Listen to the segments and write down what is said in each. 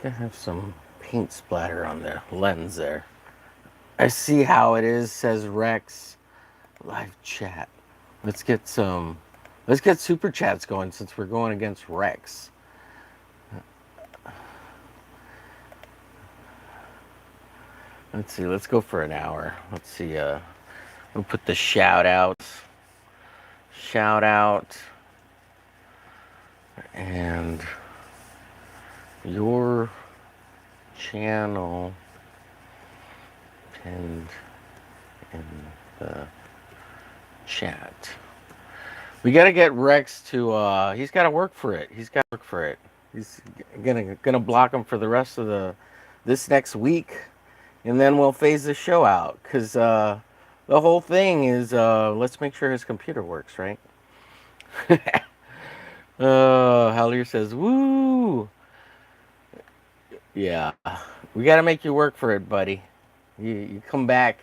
Gonna have some paint splatter on the lens there. I see how it is, says Rex. Live chat. Let's get some. Let's get super chats going since we're going against Rex. Let's see. Let's go for an hour. Let's see. We'll put the shout outs. Shout out. And your channel pinned in the chat. We gotta get Rex to. He's got to work for it. He's got to work for it. He's gonna block him for the rest of this next week, and then we'll phase the show out. Cause the whole thing is let's make sure his computer works, right? Hallier says, "Woo, yeah, we gotta make you work for it, buddy. You come back.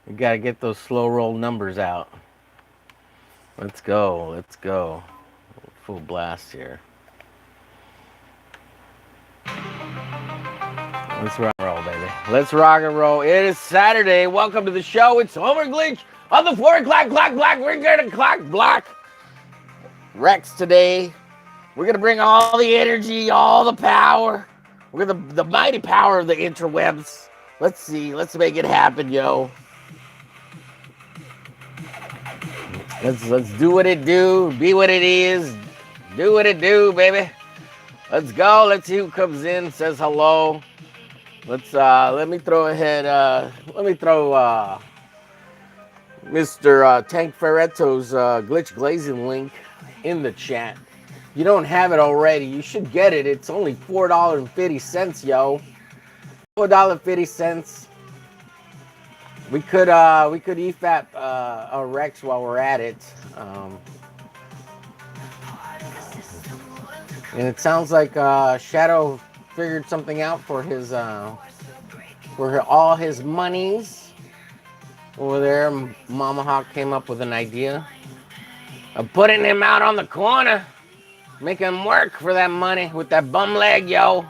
You gotta get those slow roll numbers out. Let's go. Let's go. Full blast here. Let's rock and roll, baby. Let's rock and roll. It is Saturday. Welcome to the show. It's Homer Glitch on the 4 o'clock clock block. We're gonna clock block Rex today. We're gonna bring all the energy, all the power. We're the mighty power of the interwebs. Let's see. Let's make it happen, yo. Let's do what it do, be what it is, do what it do, baby. Let's go. Let's see who comes in, says hello. Let me throw Mr. Tank Ferretto's glitch glazing link in the chat. If you don't have it already, you should get it. It's only $4.50, yo. $4.50. We could EFAP a Rex while we're at it. And it sounds like Shadow figured something out for his for all his monies over there. Mama Hawk came up with an idea of putting him out on the corner, making him work for that money with that bum leg, yo.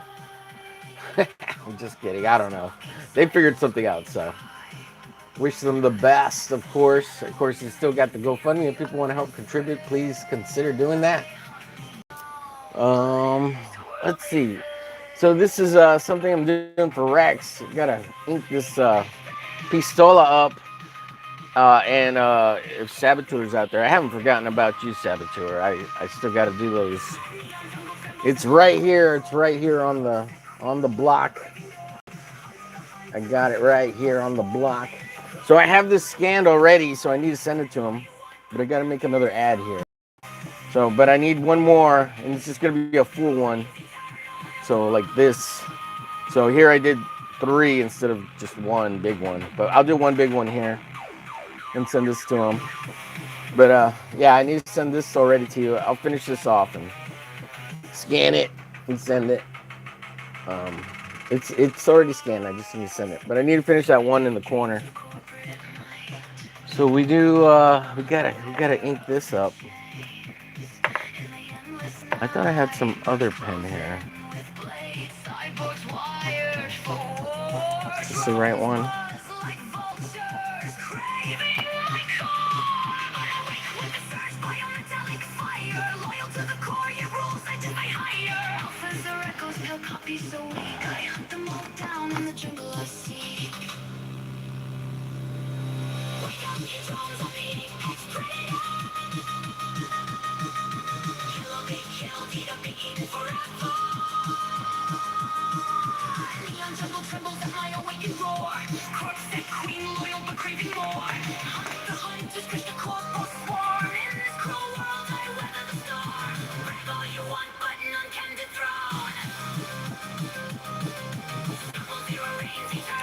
I'm just kidding. I don't know. They figured something out, so wish them the best, of course. Of course, you still got the GoFundMe. If people want to help contribute, please consider doing that. Let's see. So this is something I'm doing for Rex. Gotta ink this pistola up. And if Saboteur's out there, I haven't forgotten about you, Saboteur. I still got to do those. It's right here. It's right here on the block. I got it right here on the block. So I have this scanned already, so I need to send it to him. But I got to make another ad here. So, but I need one more, and it's just going to be a full one. So like this. So here I did 3 instead of just one big one. But I'll do one big one here and send this to him. But yeah, I need to send this already to you. I'll finish this off and scan it and send it. It's already scanned. I just need to send it. But I need to finish that one in the corner. So we do. We gotta ink this up. I thought I had some other pen here. Is this the right one?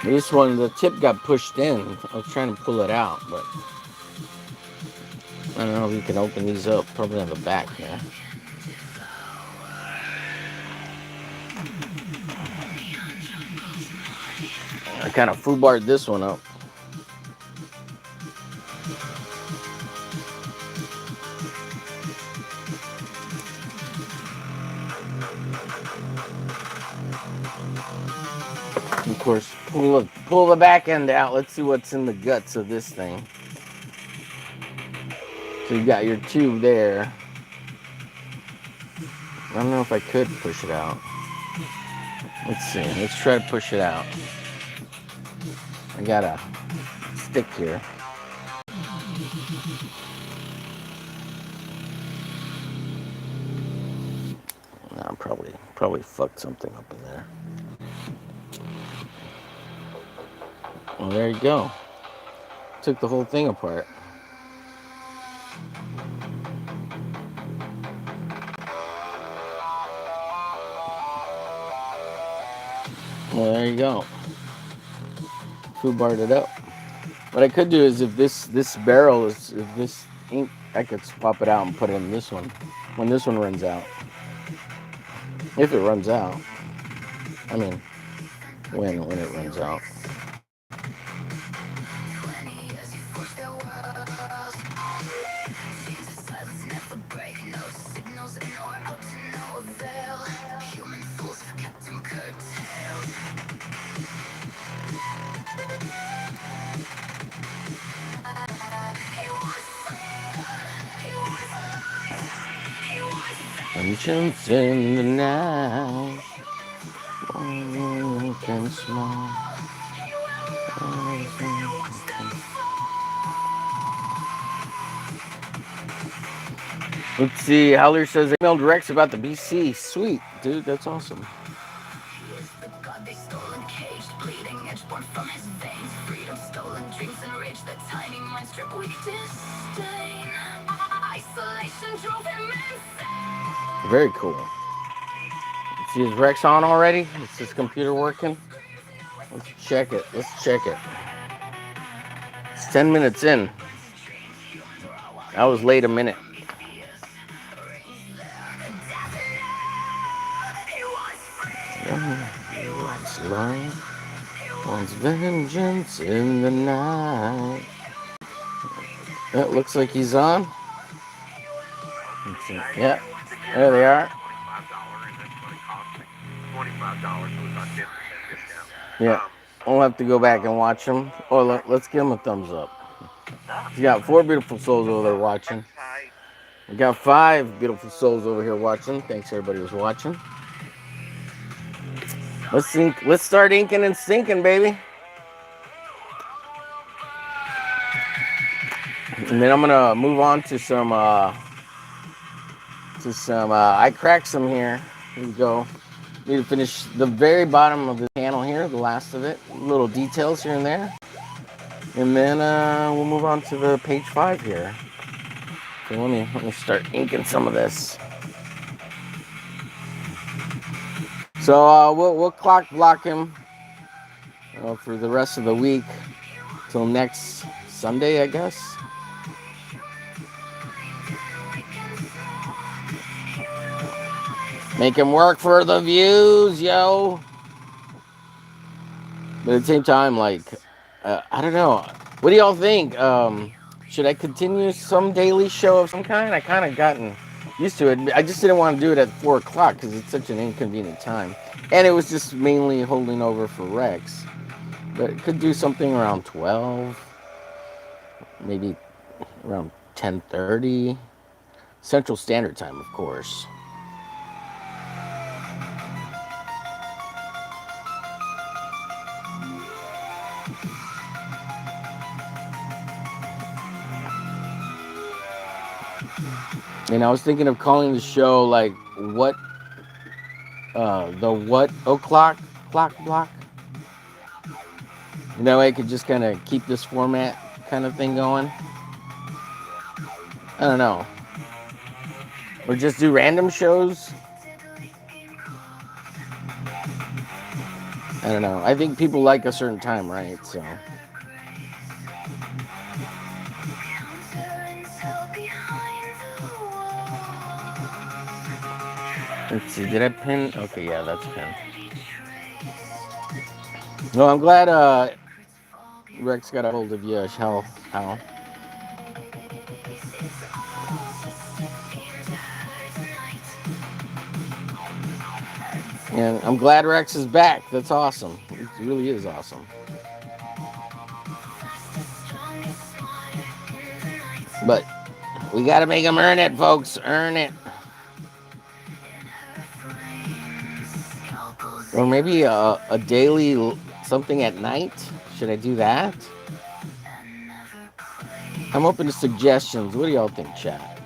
This one, the tip got pushed in. I was trying to pull it out, but I don't know if you can open these up. Probably on the back here. I kind of foobarred this one up. Of course, pull the back end out. Let's see what's in the guts of this thing. So you got your tube there. I don't know if I could push it out. Let's see. Let's try to push it out. I got a stick here. No, probably fucked something up in there. Well, there you go. Took the whole thing apart. Well, there you go. Foobarred it up. What I could do is if this barrel is, if this ink, I could swap it out and put it in this one when this one runs out. If it runs out. I mean, when it runs out. Vengeance in the night. Oh, can smile. Let's see. Howler says, I emailed Rex about the BC. Sweet, dude. That's awesome. Very cool. Let's see, is Rex on already? Is his computer working? Let's check it. It's 10 minutes in. I was late a minute. Line wants vengeance in the night. It looks like he's on. Let's see. Yeah, there they are. Yeah, we'll have to go back and watch them. Oh, let's give him a thumbs up. We got 4 beautiful souls over there watching. We got 5 beautiful souls over here watching. Thanks everybody who's watching. Let's start inking and sinking, baby. And then I'm gonna move on to some I cracked some here. Here we go. Need to finish the very bottom of the panel here, the last of it. Little details here and there. And then we'll move on to the page 5 here. So let me start inking some of this. So we'll clock block him for the rest of the week till next Sunday, I guess. Make him work for the views, yo. But at the same time, like, I don't know. What do y'all think? Should I continue some daily show of some kind? I kind of gotten used to it. I just didn't want to do it at 4 o'clock because it's such an inconvenient time. And it was just mainly holding over for Rex. But it could do something around 12. Maybe around 10:30. Central Standard Time, of course. And I was thinking of calling the show like the what o'clock clock block. And that way I could just kind of keep this format kind of thing going. I don't know. Or just do random shows. I don't know. I think people like a certain time, right? So. Let's see, did I pin? Okay, yeah, that's pinned. Well, I'm glad Rex got a hold of you, How? And I'm glad Rex is back. That's awesome. It really is awesome. But we got to make them earn it, folks. Earn it. Or maybe a daily something at night. Should I do that? I'm open to suggestions. What do y'all think, chat?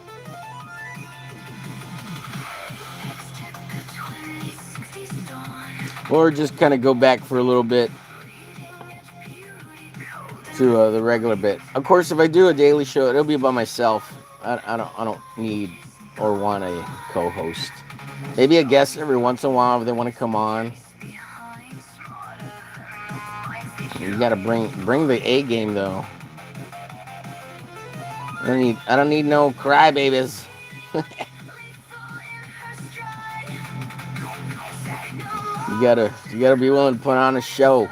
Or just kind of go back for a little bit to the regular bit. Of course, if I do a daily show, it'll be by myself. I don't need or want a co-host. Maybe a guest every once in a while if they want to come on. You gotta bring the A game though. I don't need no crybabies. You gotta be willing to put on a show.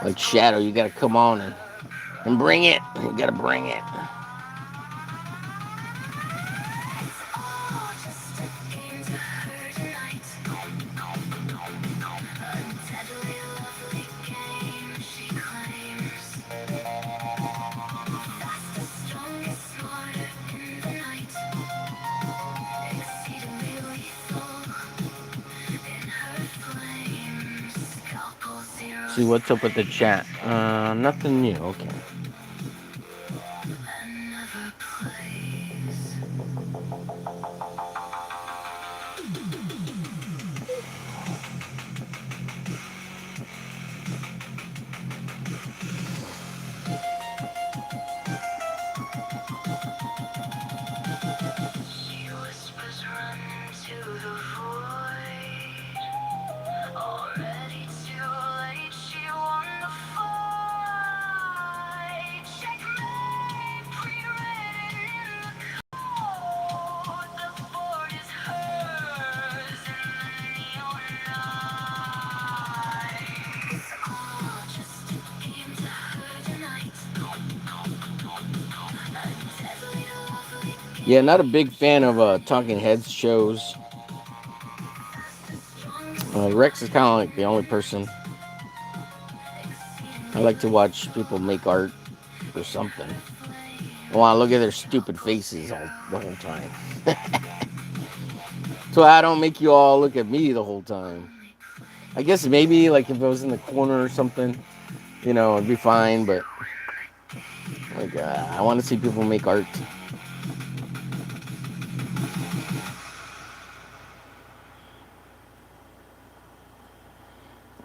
Like Shadow, you gotta come on and bring it. You gotta bring it. See what's up with the chat. Nothing new. Okay. Yeah, not a big fan of Talking Heads shows. Rex is kind of like the only person. I like to watch people make art or something. I want to look at their stupid faces the whole time. So I don't make you all look at me the whole time. I guess maybe like if I was in the corner or something, it'd be fine. But like I want to see people make art.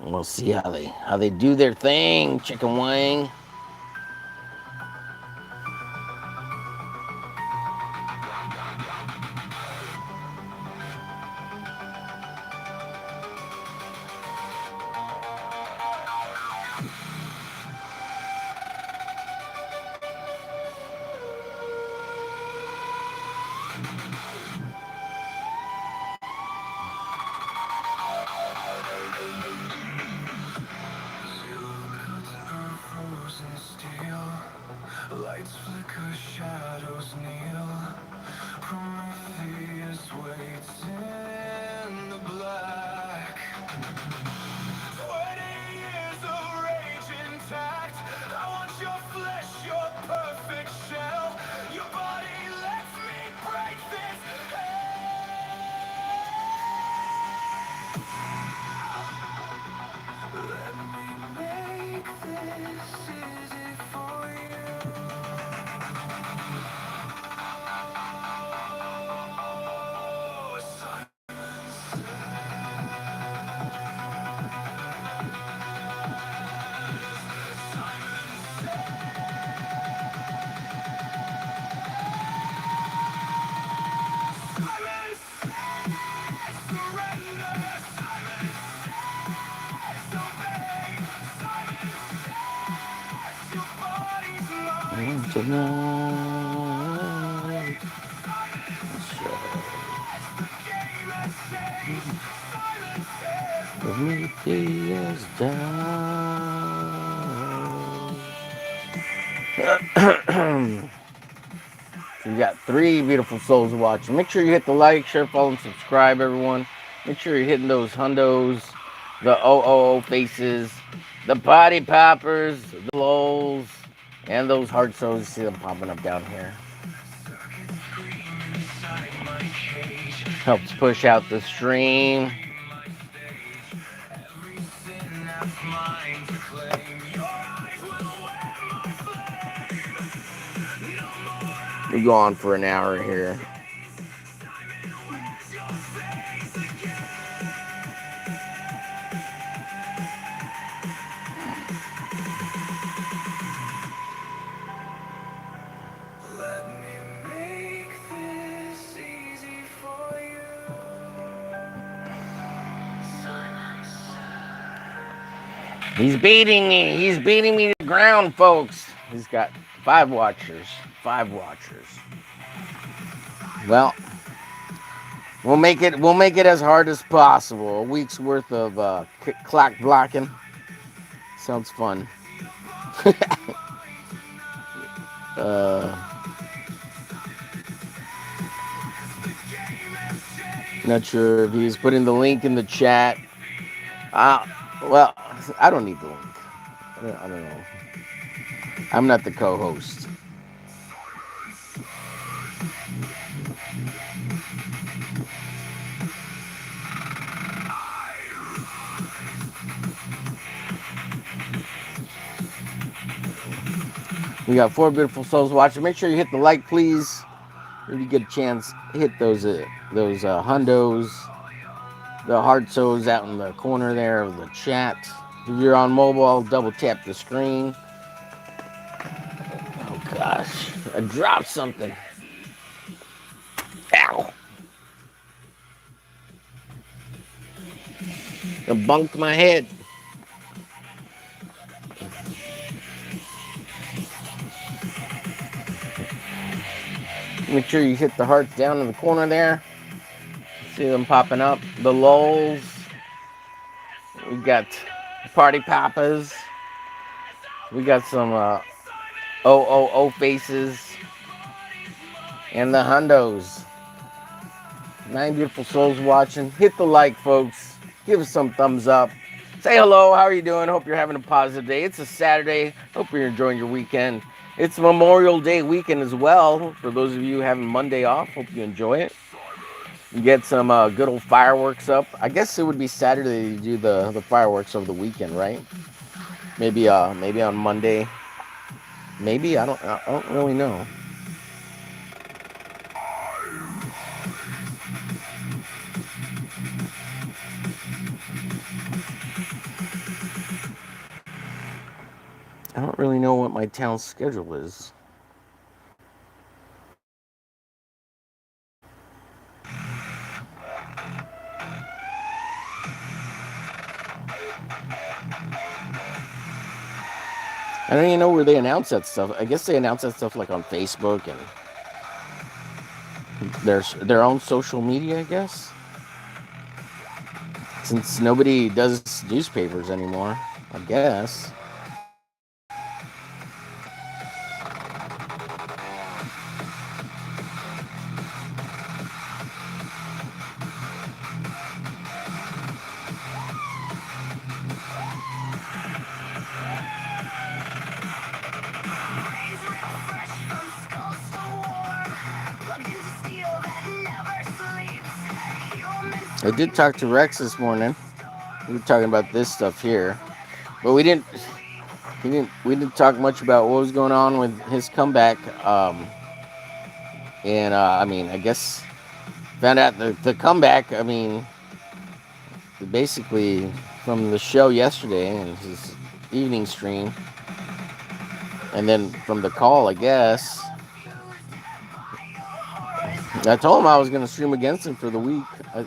We'll see how they do their thing, chicken wing. Lights flicker, shadows kneel. Prometheus waits in the black. 20 years of rage intact. I want your flesh, your perfect shell. Your body lets me break this hell. Let me make this easy for you. Tonight, Prometheus down. So you got three beautiful souls watching. Make sure you hit the like, share, follow, and subscribe, everyone. Make sure you're hitting those hundos, the OOO faces, the body poppers, the lols, and those heart souls. You see them popping up down here. Helps push out the stream. We go on for an hour here. He's beating me. He's beating me to the ground, folks. He's got 5 watchers. 5 watchers. Well, we'll make it as hard as possible. A week's worth of clock blocking. Sounds fun. Not sure if he's putting the link in the chat. Well, I don't need the link. I don't know. I'm not the co-host. We got 4 beautiful souls watching. Make sure you hit the like, please. If you get a chance, hit those hundos, the heart souls out in the corner there of the chat. If you're on mobile, double tap the screen. Oh gosh, I dropped something. Ow! I bunked my head. Make sure you hit the hearts down in the corner there. See them popping up. The lulls. We got party papas. We got some OOO faces. And the hundos. 9 beautiful souls watching. Hit the like, folks. Give us some thumbs up. Say hello. How are you doing? Hope you're having a positive day. It's a Saturday. Hope you're enjoying your weekend. It's Memorial Day weekend as well. For those of you having Monday off, hope you enjoy it. You get some good old fireworks up. I guess it would be Saturday to do the fireworks over the weekend, right? Maybe on Monday. Maybe I don't really know. I don't really know what my town's schedule is. I don't even know where they announce that stuff. I guess they announce that stuff like on Facebook and their own social media, I guess. Since nobody does newspapers anymore, I guess. I did talk to Rex this morning. We were talking about this stuff here, but we didn't talk much about what was going on with his comeback. And I mean, I guess found out the comeback. I mean, basically from the show yesterday and his evening stream, and then from the call, I guess. I told him I was going to stream against him for the week.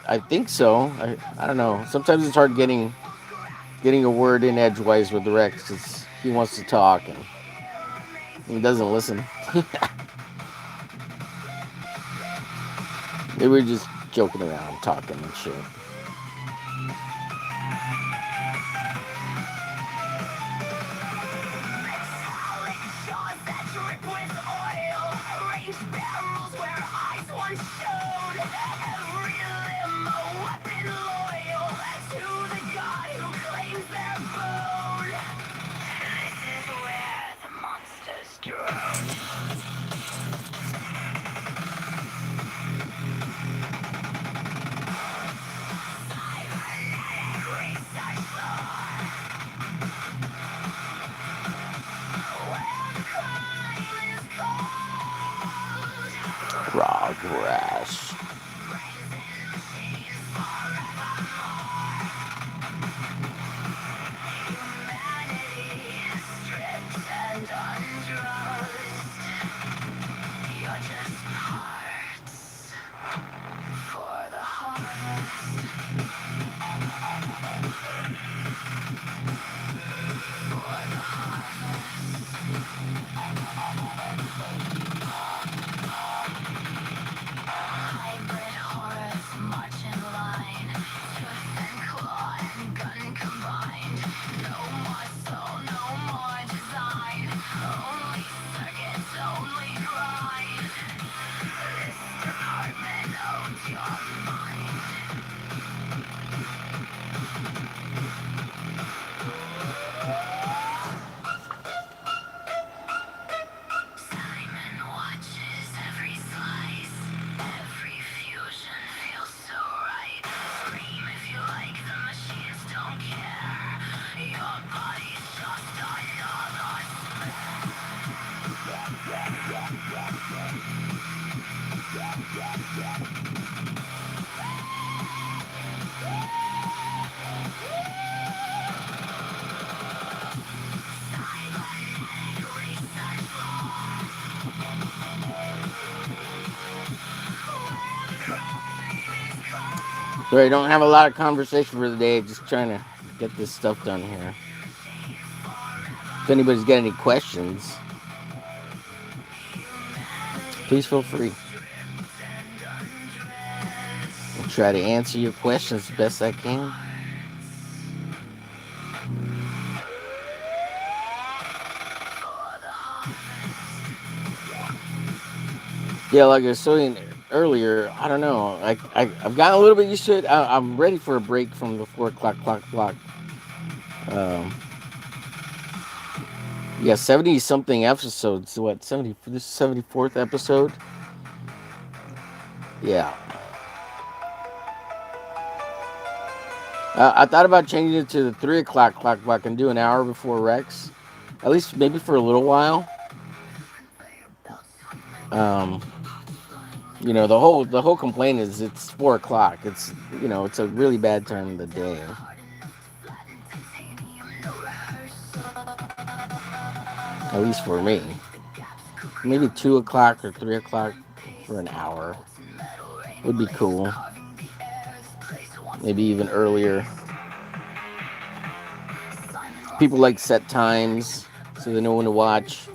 I think so. I don't know. Sometimes it's hard getting a word in edgewise with the Rex because he wants to talk and he doesn't listen. They were just joking around, talking and shit. Progress. So I don't have a lot of conversation for the day. Just trying to get this stuff done here. If anybody's got any questions, please feel free. I'll try to answer your questions the best I can. Yeah, like I was saying earlier, I don't know. I've gotten a little bit used to it. I'm ready for a break from the 4 o'clock clock. Um, yeah, 70 something episodes. What, 70? This is 74th episode. Yeah. I thought about changing it to the 3 o'clock clock and do an hour before Rex, at least maybe for a little while. Um, the whole complaint is it's 4 o'clock. It's a really bad time of the day. At least for me. Maybe 2 o'clock or 3 o'clock for an hour would be cool. Maybe even earlier. People like set times so they know when to watch.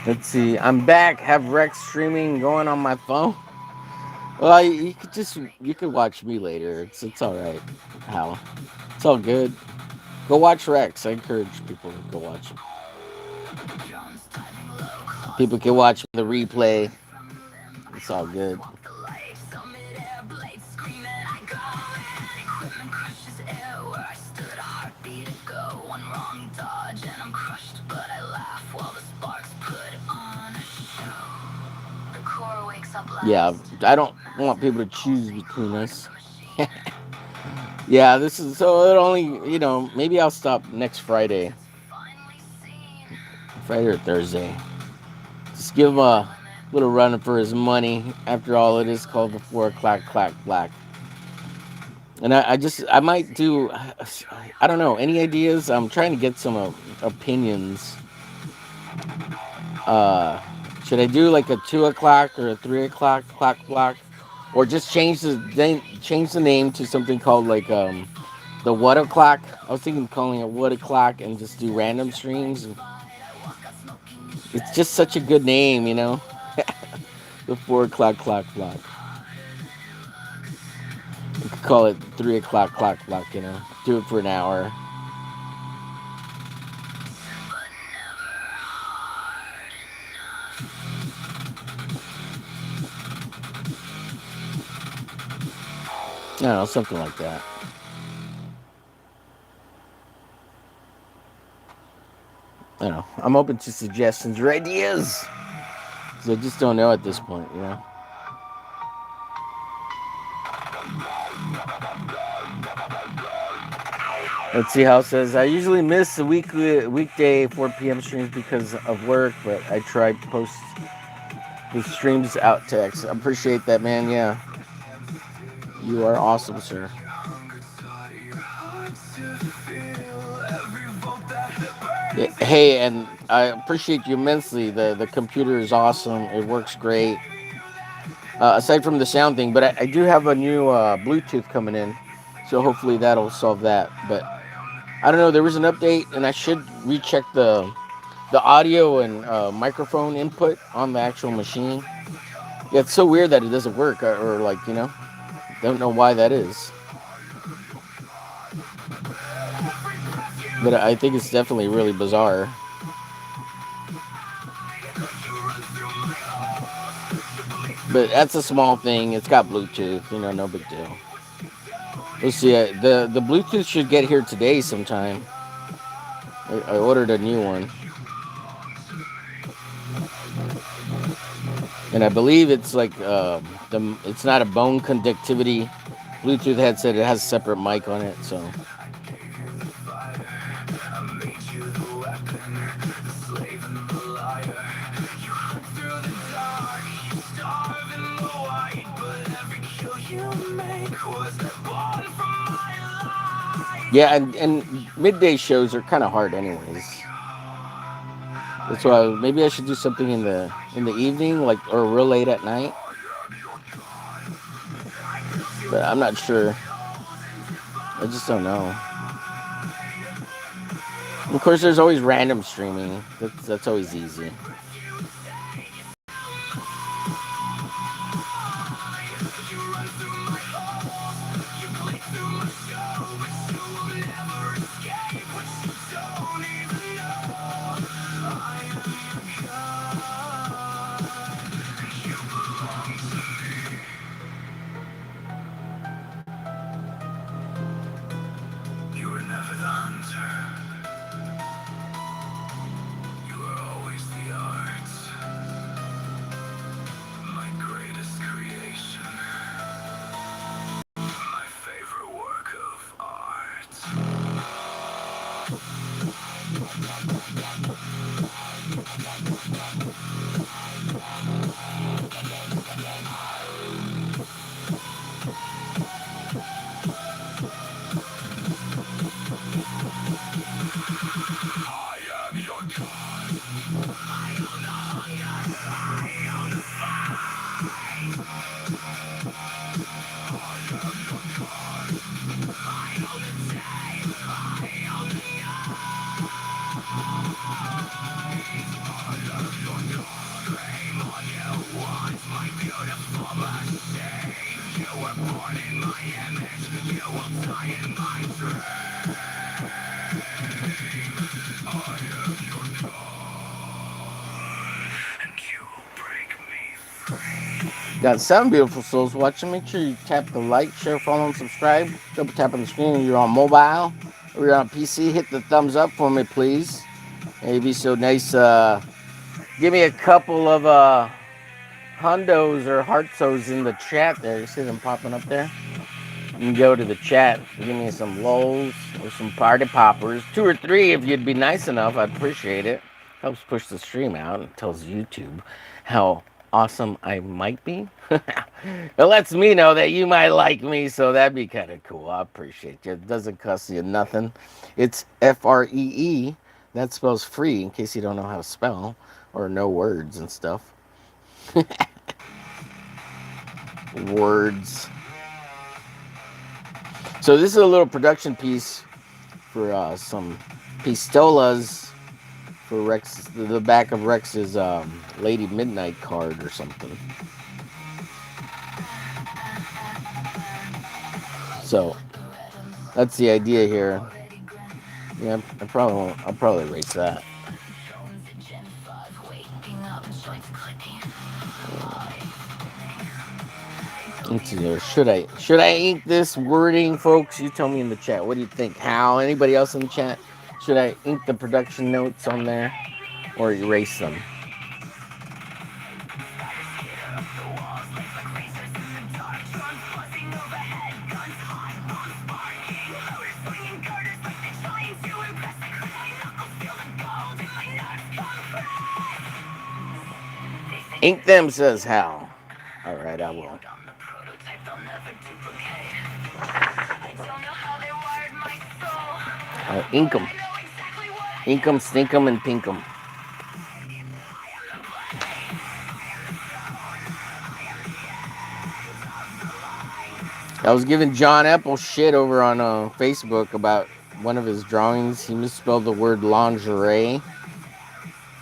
Let's see. I'm back. Have Rex streaming going on my phone. Well, you could watch me later. It's all right. Hal, it's all good. Go watch Rex. I encourage people to go watch it. People can watch the replay. It's all good. Yeah, I don't want people to choose between us. Yeah, this is so it only, maybe I'll stop next Friday or Thursday. Just give him a little run for his money. After all, it is called the 4 o'clock clock black. And I might do, I don't know, any ideas? I'm trying to get some opinions. Should I do like a 2 o'clock or a 3 o'clock clock block? Or just change the name to something called like The what o'clock. I was thinking of calling it what o'clock and just do random streams. It's just such a good name, you know. The 4 o'clock clock. You could call it 3 o'clock clock. You know, do it for an hour. I don't know, something like that. I don't know. I'm open to suggestions or ideas. Cause I just don't know at this point, you know. Let's see how it says. I usually miss the weekday 4 p.m. streams because of work, but I try to post the streams out text. I appreciate that, man. Yeah, you are awesome, sir. Yeah, hey, and I appreciate you immensely. The computer is awesome. It works great. Aside from the sound thing, but I do have a new Bluetooth coming in, so hopefully that'll solve that. But I don't know. There was an update, and I should recheck the audio and microphone input on the actual machine. Yeah, it's so weird that it doesn't work, or like don't know why that is. But I think it's definitely really bizarre. But that's a small thing. It's got Bluetooth, no big deal. We'll see. The Bluetooth should get here today sometime. I ordered a new one, and I believe it's like it's not a bone conductivity Bluetooth headset. It has a separate mic on it, so. Yeah, and midday shows are kind of hard, anyways. That's why maybe I should do something in the evening, like or real late at night. But I'm not sure. I just don't know. Of course, there's always random streaming. That's always easy. Got 7 beautiful souls watching. Make sure you tap the like, share, follow, and subscribe. Double tap on the screen if you're on mobile or you're on PC. Hit the thumbs up for me, please. It'd be so nice. Give me a couple of hundos or heartsos in the chat there. You see them popping up there? You can go to the chat. Give me some lols or some party poppers. 2 or 3 if you'd be nice enough. I'd appreciate it. Helps push the stream out and tells YouTube how awesome I might be. It lets me know that you might like me, so that'd be kind of cool. I appreciate you. It doesn't cost you nothing. It's FREE. That spells free, in case you don't know how to spell or know words and stuff. Words. So this is a little production piece for some pistolas for Rex, the back of Rex's Lady Midnight card or something. So that's the idea here. Yeah, I probably won't. I'll probably erase that. Let's see here. Should I ink this wording, folks? You tell me in the chat. What do you think? How? Anybody else in the chat? Should I ink the production notes on there or erase them? Ink them, says Hal. All right, I will. Ink them. Ink them, stink them, and pink them. I was giving John Apple shit over on Facebook about one of his drawings. He misspelled the word lingerie,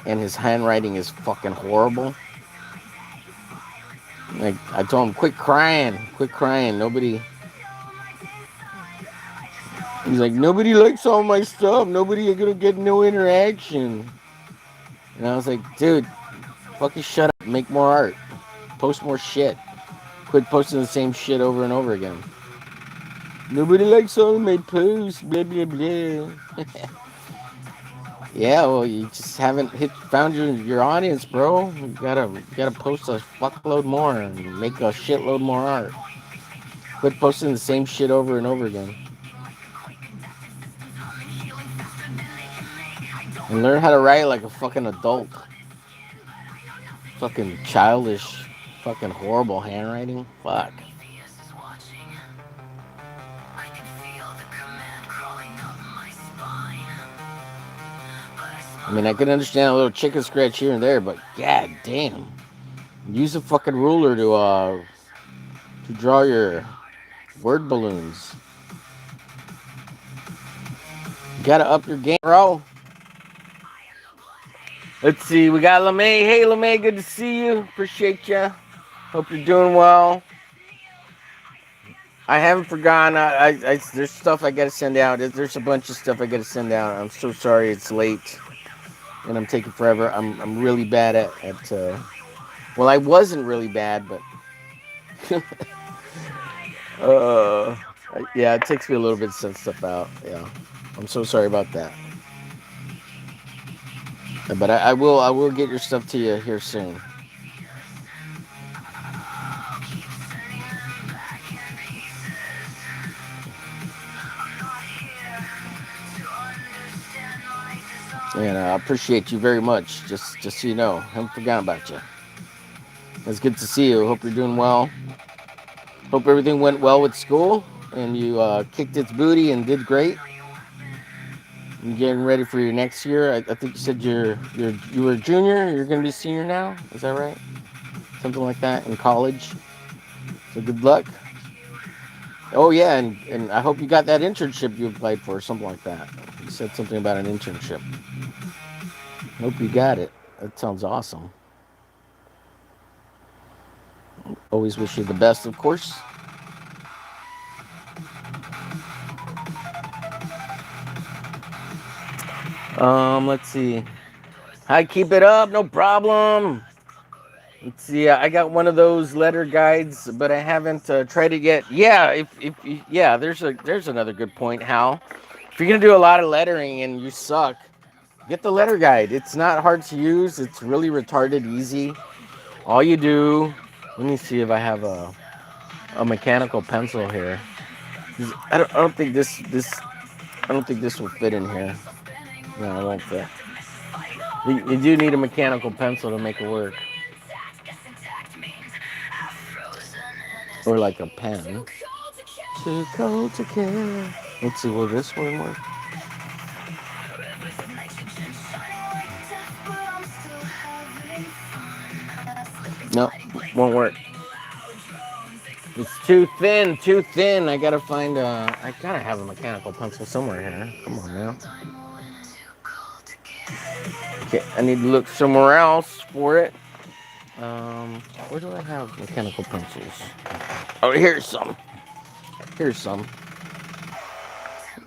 and his handwriting is fucking horrible. Like, I told him, quit crying. Nobody. He's like, nobody likes all my stuff. Nobody are gonna get no interaction. And I was like, dude, fucking shut up. Make more art. Post more shit. Quit posting the same shit over and over again. Nobody likes all my posts. Blah blah blah. Yeah, well, you just haven't found your audience, bro. You gotta post a fuckload more and make a shitload more art. Quit posting the same shit over and over again. And learn how to write like a fucking adult. Fucking childish, fucking horrible handwriting. Fuck. I mean, I can understand a little chicken scratch here and there, but god damn. Use a fucking ruler to draw your word balloons. You gotta up your game, bro. Let's see, we got LeMay. Hey, LeMay, good to see you. Appreciate you. Hope you're doing well. I haven't forgotten. There's stuff I gotta send out. There's a bunch of stuff I gotta send out. I'm so sorry it's late and I'm taking forever. I'm really bad at well, I wasn't really bad, but yeah, it takes me a little bit to send stuff out. Yeah, I'm so sorry about that. But I will get your stuff to you here soon. And I appreciate you very much. Just so you know, I haven't forgotten about you. It's good to see you. Hope you're doing well. Hope everything went well with school and you kicked its booty and did great. You're getting ready for your next year. I think you said you were a junior. You're going to be a senior now. Is that right? Something like that in college. So good luck. Oh yeah, and I hope you got that internship you applied for, or something like that. You said something about an internship. Hope you got it. That sounds awesome. Always wish you the best, of course. Let's see. Hi, keep it up, no problem. Let's see. I got one of those letter guides, but I haven't tried it yet. Yeah, yeah, there's another good point, Hal. If you're gonna do a lot of lettering and you suck, get the letter guide. It's not hard to use. It's really retarded easy. All you do. Let me see if I have a mechanical pencil here. I don't think this will fit in here. No, it won't fit. You do need a mechanical pencil to make it work. Or like a pen. Too cold to care. Let's see, will this one work? No, won't work. It's too thin, too thin. I gotta find I gotta have a mechanical pencil somewhere here. Come on now. Okay, I need to look somewhere else for it. Where do I have mechanical pencils? Oh, here's some. Here's some.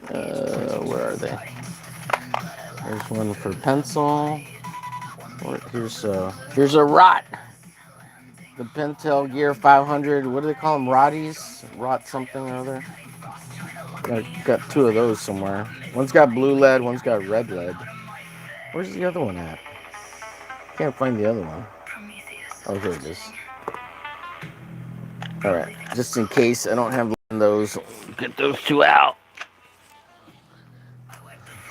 Where are they? There's one for pencil. Here's a rot. The Pentel Gear 500. What do they call them? Rotties? Rot something or other. Got two of those somewhere. One's got blue lead. One's got red lead. Where's the other one at? Can't find the other one. Oh, here it is. All right. Just in case I don't have those, get those two out.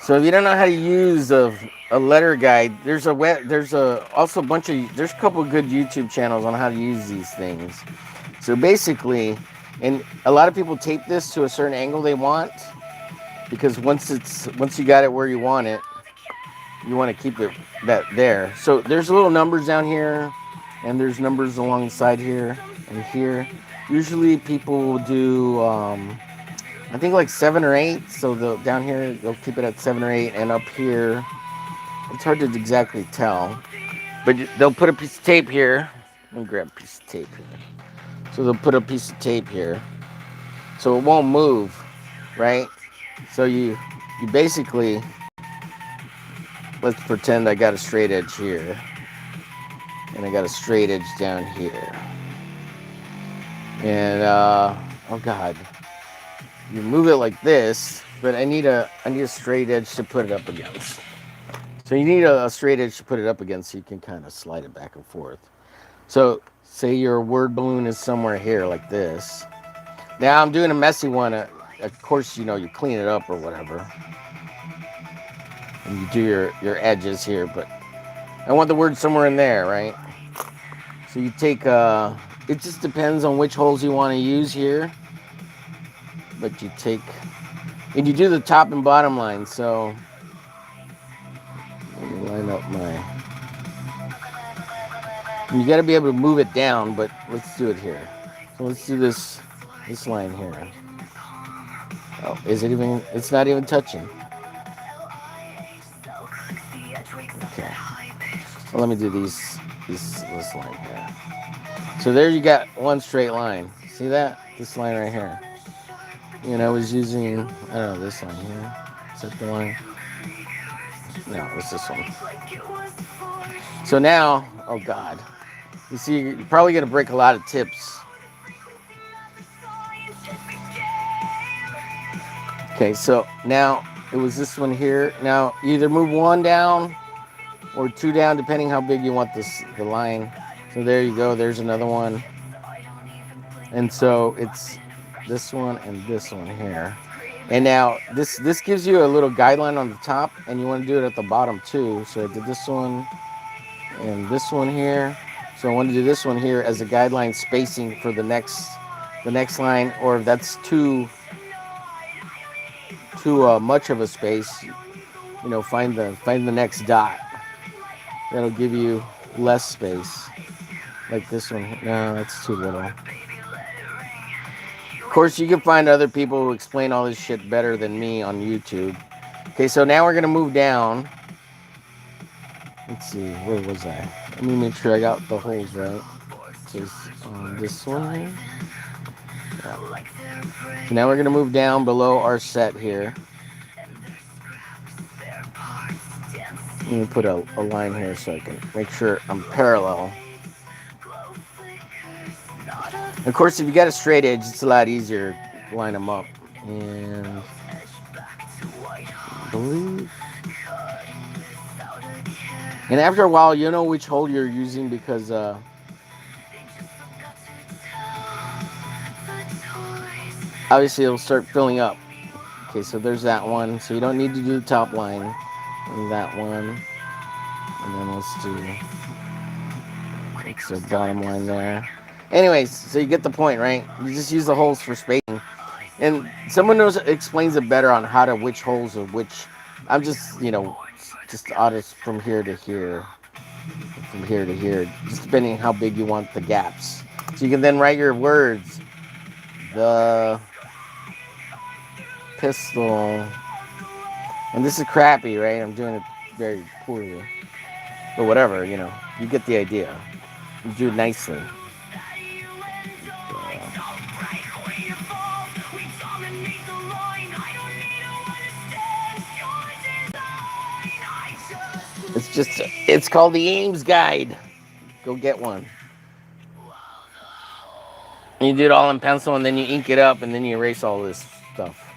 So if you don't know how to use a letter guide, there's also a bunch of there's a couple of good YouTube channels on how to use these things. So basically, and a lot of people tape this to a certain angle they want, because once you got it where you want it, you want to keep it there. So there's little numbers down here, and there's numbers along the side here and here. Usually people will do I think like 7 or 8. So down here they'll keep it at 7 or 8, and up here it's hard to exactly tell, but they'll put a piece of tape here. Let me grab a piece of tape here. So they'll put a piece of tape here, so it won't move, right? So you basically, let's pretend I got a straight edge here, and I got a straight edge down here, and oh god. You move it like this, but I need a straight edge to put it up against. So you need a straight edge to put it up against, so you can kind of slide it back and forth. So say your word balloon is somewhere here like this. Now I'm doing a messy one. Of course, you clean it up or whatever, and you do your edges here. But I want the word somewhere in there, right? So you take it just depends on which holes you want to use here. But you take, and you do the top and bottom line. So let me line up you got to be able to move it down, but let's do it here. So let's do this line here. Oh, it's not even touching. Okay. Well, let me do this line here. So there you got one straight line. See that? This line right here. And I was using, I don't know, this line here. Is that the line? No, it's this one. So now, oh god. You see, you're probably going to break a lot of tips. Okay, so now it was this one here. Now, you either move one down or two down, depending how big you want the line. So there you go. There's another one. And so it's this one and this one here. And now this gives you a little guideline on the top, and you want to do it at the bottom too. So I did this one and this one here. So I want to do this one here as a guideline spacing for the next line, or if that's too much of a space, find the next dot. That'll give you less space. Like this one. No, that's too little. Of course, you can find other people who explain all this shit better than me on YouTube. Okay, so now we're going to move down. Let's see, where was I? Let me make sure I got the holes right. So this one here. Yeah. So now we're going to move down below our set here. Let me put a line here so I can make sure I'm parallel. Of course, if you got a straight edge, it's a lot easier to line them up. And I believe. And after a while, you'll know which hole you're using, because obviously it'll start filling up. Okay, so there's that one. So you don't need to do the top line. And that one. And then let's do the bottom line there. Anyways, so you get the point, right? You just use the holes for spacing. And someone explains it better on how to which holes or which. I'm just, just artists from here to here. From here to here. Just depending on how big you want the gaps. So you can then write your words the pistol. And this is crappy, right? I'm doing it very poorly. But whatever, you get the idea. You do it nicely. It's called the Ames Guide. Go get one. And you do it all in pencil, and then you ink it up, and then you erase all this stuff.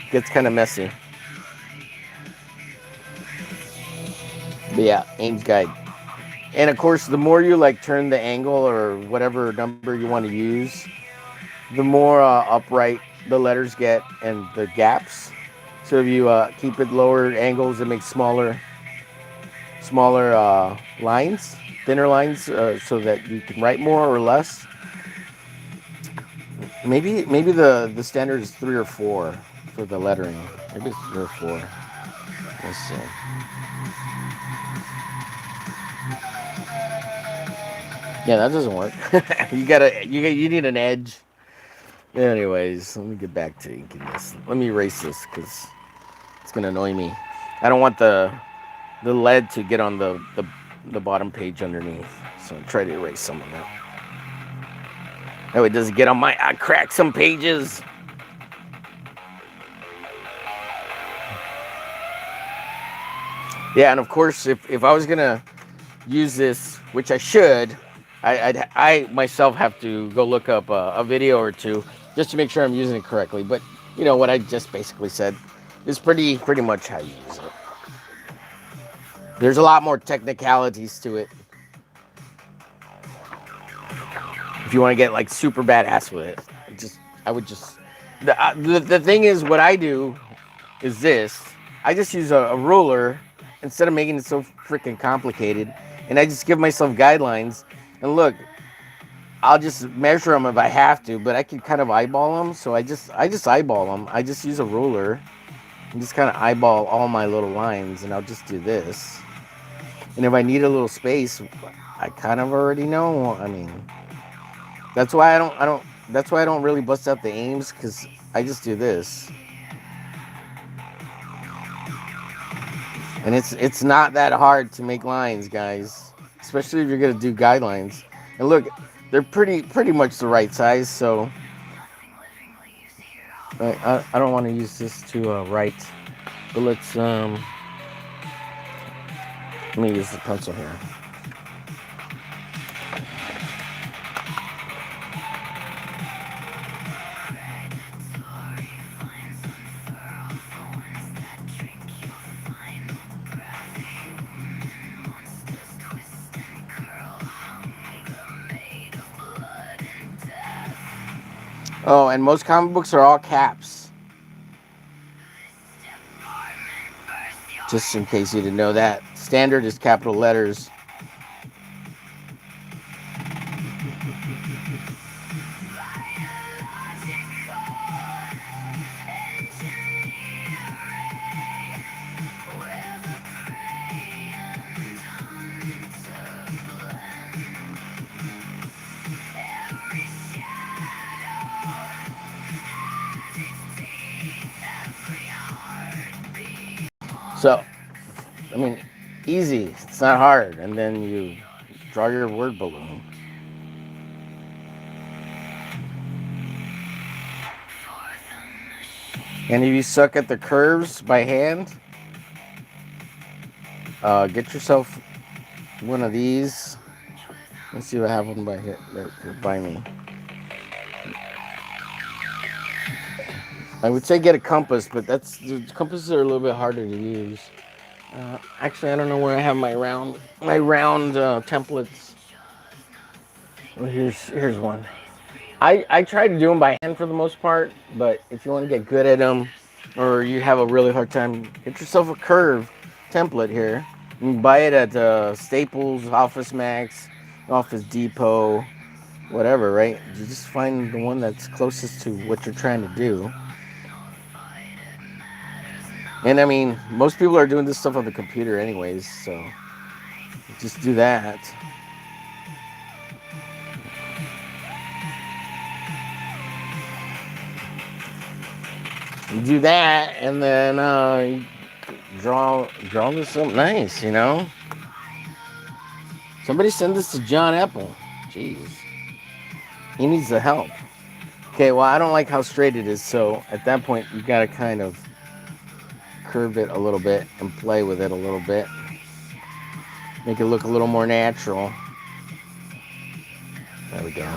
It gets kind of messy. But yeah, Ames Guide. And of course, the more you like turn the angle or whatever number you want to use, the more upright the letters get and the gaps. So if you keep it lower angles, it makes smaller lines, thinner lines, so that you can write more or less. Maybe the standard is 3 or 4 for the lettering. Maybe it's 3 or 4. Let's see. Yeah, that doesn't work. You need an edge. Anyways, let me get back to inking this. Let me erase this because it's gonna annoy me. I don't want the lead to get on the bottom page underneath. So I'll try to erase some of that. That way it doesn't get on I crack some pages. Yeah, and of course, if I was gonna use this, which I should, I myself have to go look up a video or two just to make sure I'm using it correctly. But what I just basically said is pretty much how you use it. There's a lot more technicalities to it. If you want to get like super badass with it, the thing is, what I do is this. I just use a ruler instead of making it so freaking complicated, and I just give myself guidelines. And look, I'll just measure them if I have to, but I can kind of eyeball them. So I just eyeball them. I just use a ruler and just kind of eyeball all my little lines, and I'll just do this. And if I need a little space, I kind of already know. I mean, that's why I don't really bust out the aims, because I just do this. And it's not that hard to make lines, guys, especially if you're gonna do guidelines. And look, they're pretty much the right size. So I don't want to use this to write, but let me use the pencil here. Oh, and most comic books are all caps. Just in case you didn't know that. Standard is capital letters. So, I mean, easy. It's not hard. And then you draw your word balloon. And if you suck at the curves by hand, get yourself one of these. Let's see what I have one by me. I would say get a compass, but compasses are a little bit harder to use. Actually, I don't know where I have my round templates. Well, here's one. I try to do them by hand for the most part, but if you want to get good at them, or you have a really hard time, get yourself a curve template here. You can buy it at Staples, Office Max, Office Depot, whatever, right? You just find the one that's closest to what you're trying to do. And I mean, most people are doing this stuff on the computer anyways, so just do that. You do that, and then you draw this up nice. Somebody send this to John Apple. Jeez, he needs the help. Okay, well, I don't like how straight it is, so at that point you gotta kind of curve it a little bit and play with it a little bit, make it look a little more natural. There we go.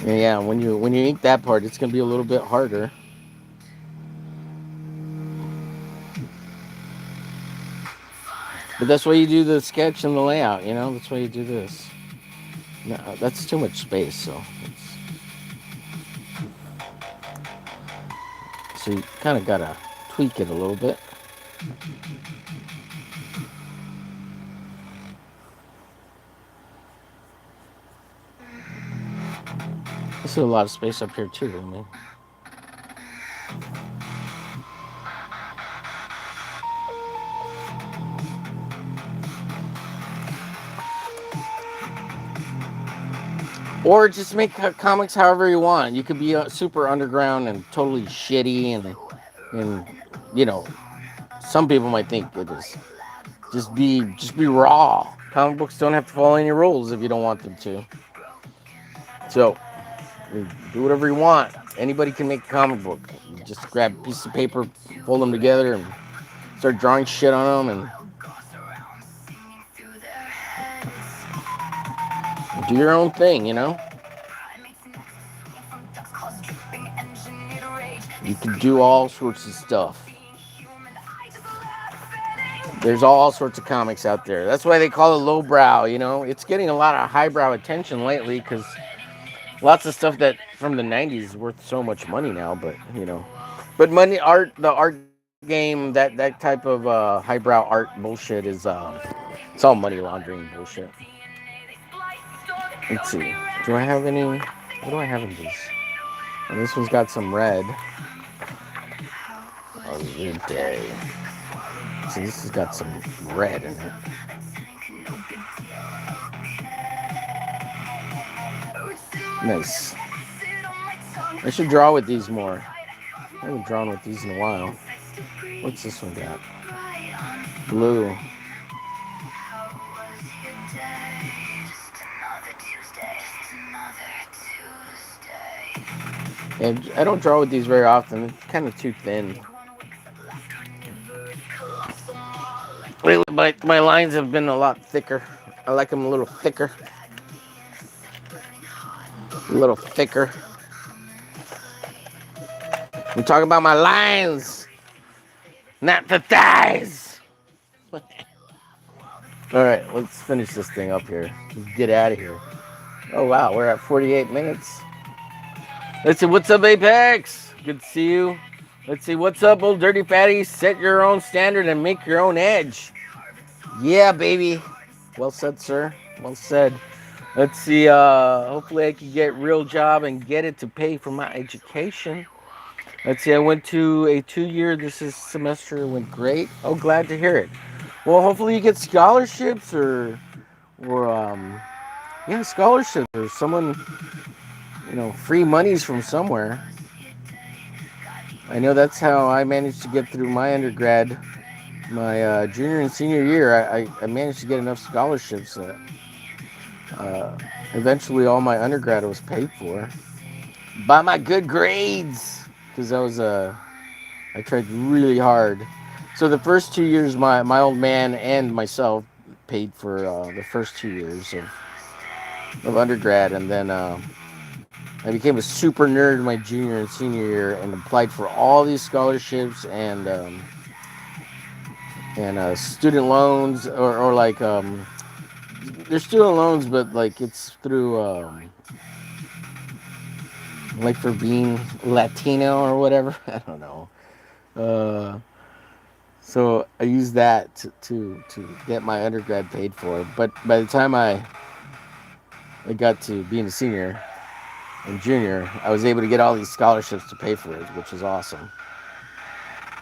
Yeah, when you ink that part, it's gonna be a little bit harder. But that's why you do the sketch and the layout, That's why you do this. No, that's too much space, so you kind of gotta tweak it a little bit. There's a lot of space up here too, I mean. Or just make comics however you want. You could be super underground and totally shitty, and some people might think it is. Just be raw. Comic books don't have to follow any rules if you don't want them to. So do whatever you want. Anybody can make a comic book. You just grab a piece of paper, fold them together, and start drawing shit on them, and do your own thing, You can do all sorts of stuff. There's all sorts of comics out there. That's why they call it lowbrow, It's getting a lot of highbrow attention lately because lots of stuff that from the 90s is worth so much money now, but, But the art game, that type of highbrow art bullshit is, it's all money laundering bullshit. Let's see. Do I have any? What do I have in these? Oh, this one's got some red. A new day. So this has got some red in it. Nice. I should draw with these more. I haven't drawn with these in a while. What's this one got? Blue. And I don't draw with these very often. It's kind of too thin. Lately, my lines have been a lot thicker. I like them a little thicker. A little thicker. I'm talking about my lines, not the thighs. All right, let's finish this thing up here. Let's get out of here. Oh, wow, we're at 48 minutes. Let's see, what's up, Apex? Good to see you. Let's see, what's up, old dirty fatty? Set your own standard and make your own edge. Yeah, baby. Well said, sir. Well said. Let's see, hopefully I can get a real job and get it to pay for my education. Let's see, I went to a 2-year, this semester, went great. Oh, glad to hear it. Well, hopefully you get scholarships or scholarships or someone, free monies from somewhere. I know that's how I managed to get through my undergrad, my junior and senior year. I managed to get enough scholarships that eventually all my undergrad was paid for by my good grades, because I tried really hard. So the first 2 years, my old man and myself paid for the first 2 years of undergrad, and then I became a super nerd my junior and senior year and applied for all these scholarships and student loans or like there's student loans, but like it's through like for being Latino or whatever. I don't know. So I used that to get my undergrad paid for. But by the time I got to being a senior and junior, I was able to get all these scholarships to pay for it, which is awesome.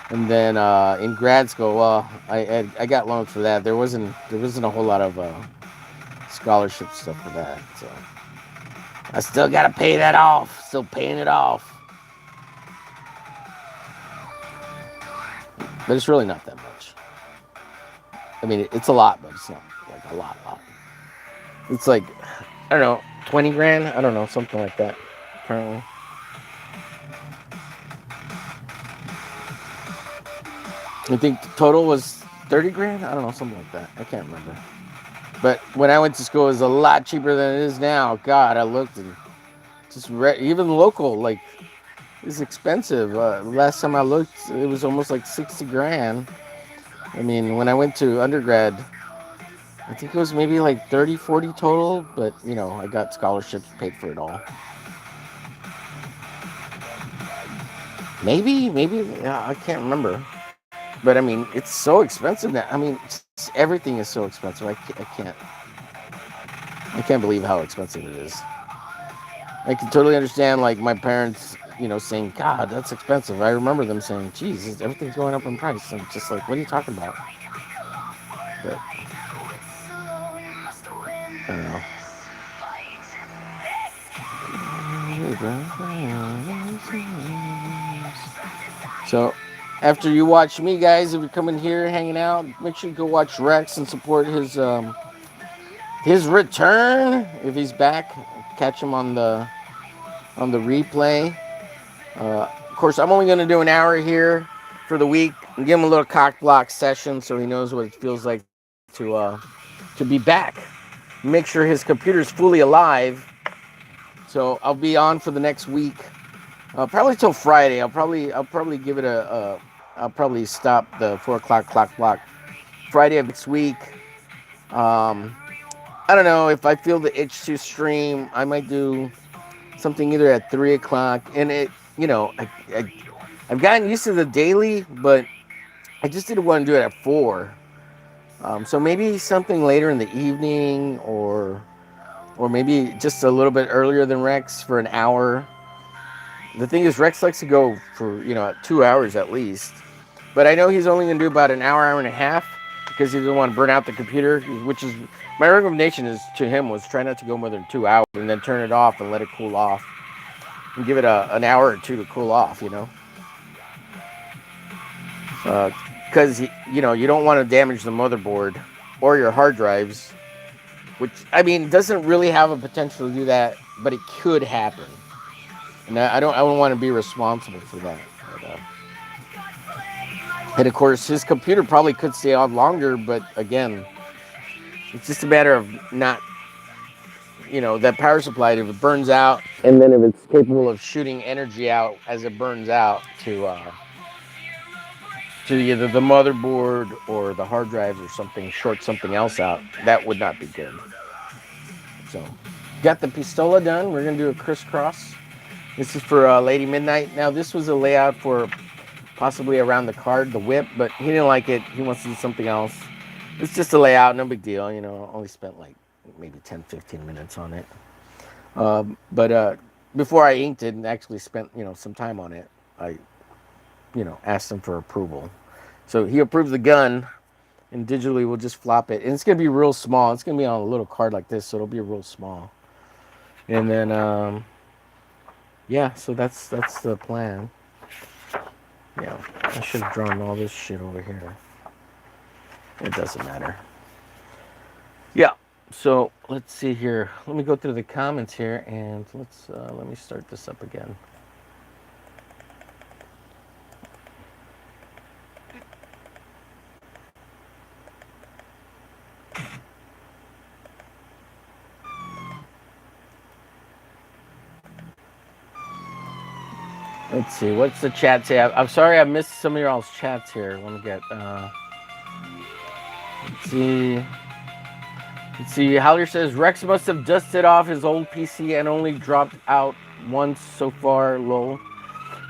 And then in grad school, well, I got loans for that. There wasn't a whole lot of scholarship stuff for that, so I still gotta pay that off. still paying it off. But it's really not that much. I mean, it's a lot, but it's not like a lot. It's like, I don't know, 20 grand? I don't know, something like that, apparently. I think the total was 30 grand? I don't know, something like that. I can't remember. But when I went to school, it was a lot cheaper than it is now. God, I looked and just even local, like, it's expensive. Last time I looked, it was almost like 60 grand. I mean, when I went to undergrad, I think it was maybe like 30, 40 total, but, you know, I got scholarships, paid for it all. Maybe, yeah, I can't remember. But, I mean, it's so expensive now. I mean, everything is so expensive. I can't believe how expensive it is. I can totally understand, like, my parents, you know, saying, God, that's expensive. I remember them saying, geez, everything's going up in price. I'm just like, what are you talking about? But, I don't know. So, after you watch me, guys, if you're coming here hanging out, make sure you go watch Rex and support his return. If he's back, catch him on the replay. Of course, I'm only going to do an hour here for the week and give him a little cock block session so he knows what it feels like to be back. Make sure his computer's fully alive. So I'll be on for the next week, probably till Friday. I'll probably give it I'll probably stop the 4 o'clock clock block Friday of next week. I don't know if I feel the itch to stream. I might do something either at 3 o'clock, and it, you know, I've gotten used to the daily, but I just didn't want to do it at 4. So maybe something later in the evening, or maybe just a little bit earlier than Rex for an hour. The thing is, Rex likes to go for, you know, 2 hours at least. But I know he's only going to do about an hour and a half because he doesn't want to burn out the computer, which is, my recommendation is to him was try not to go more than 2 hours and then turn it off and let it cool off. And give it an hour or two to cool off, you know. Because, you know, you don't want to damage the motherboard or your hard drives, which, I mean, doesn't really have a potential to do that, but it could happen. And I don't want to be responsible for that. But, and of course, his computer probably could stay on longer, but again, it's just a matter of not, you know, that power supply, if it burns out, and then if it's capable of shooting energy out as it burns out to either the motherboard or the hard drive or something, short something else out, that would not be good. So, got the pistola done. We're going to do a crisscross. This is for Lady Midnight. Now, this was a layout for possibly around the card, the whip, but he didn't like it. He wants to do something else. It's just a layout, no big deal. You know, only spent like maybe 10, 15 minutes on it. But before I inked it and actually spent, you know, some time on it, I, you know, asked him for approval. So he approved the gun, and digitally we'll just flop it. And it's going to be real small. It's going to be on a little card like this, so it'll be real small. And then, yeah, so that's the plan. Yeah, I should have drawn all this shit over here. It doesn't matter. Yeah, so let's see here. Let me go through the comments here, and let me start this up again. Let's see, what's the chat say? I'm sorry I missed some of y'all's chats here. Let me get, let's see, Howler says, Rex must have dusted off his old PC and only dropped out once so far, lol.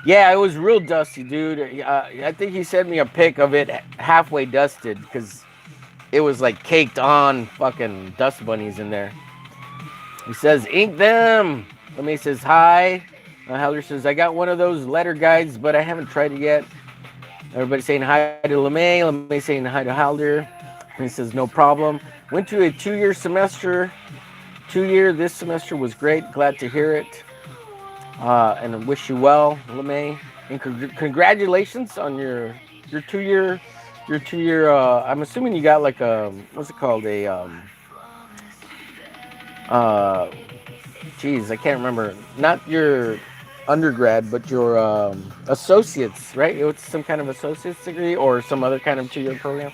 Yeah, it was real dusty, dude. I think he sent me a pic of it halfway dusted because it was like caked on fucking dust bunnies in there. He says, ink them. Lemay says, hi. Howler says, I got one of those letter guides, but I haven't tried it yet. Everybody saying hi to Lemay. Lemay saying hi to Howler. He says, no problem. Went to a 2-year semester. 2-year this semester was great. Glad to hear it. And wish you well, LeMay. And congratulations on your 2 year your 2 year. I'm assuming you got like a what's it called uh geez, I can't remember. Not your undergrad, but your associates, right? It's some kind of associate's degree or some other kind of 2 year program.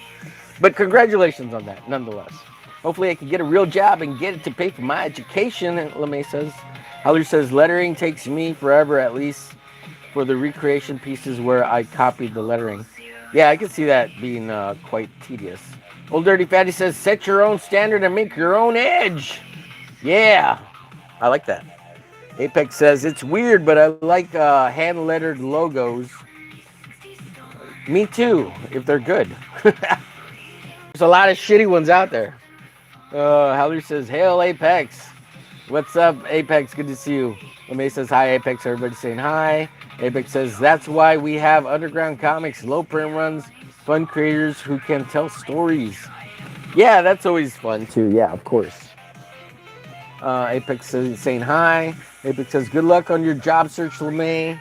But congratulations on that, nonetheless. Hopefully, I can get a real job and get it to pay for my education. LeMay says. Heller says lettering takes me forever, at least for the recreation pieces where I copied the lettering. Yeah, I can see that being quite tedious. Old Dirty Fatty says set your own standard and make your own edge. Yeah, I like that. Apex says it's weird, but I like hand lettered logos. Me too, if they're good. There's a lot of shitty ones out there. Heller says, hail Apex. What's up, Apex? Good to see you. LeMay says, hi, Apex. Everybody's saying hi. Apex says, that's why we have underground comics, low print runs, fun creators who can tell stories. Yeah, that's always fun, too. Yeah, of course. Apex says, saying hi. Apex says, good luck on your job search, LeMay.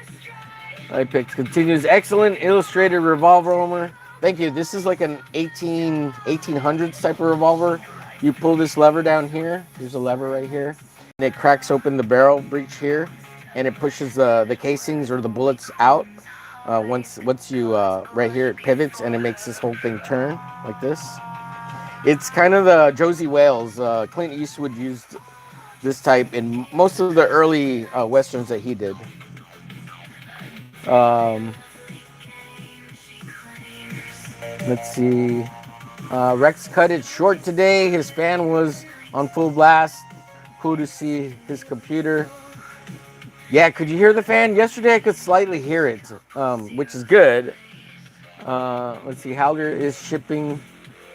Apex continues, excellent illustrated revolver armor. Thank you. This is like an 1800s type of revolver. You pull this lever down here. There's a lever right here. And it cracks open the barrel breech here. And it pushes the casings or the bullets out. Once you, right here, it pivots and it makes this whole thing turn like this. It's kind of the Josie Wales. Clint Eastwood used this type in most of the early westerns that he did. Let's see. Rex cut it short today. His fan was on full blast. Cool to see his computer. Yeah, could you hear the fan? Yesterday I could slightly hear it, which is good. Let's see. Halder is shipping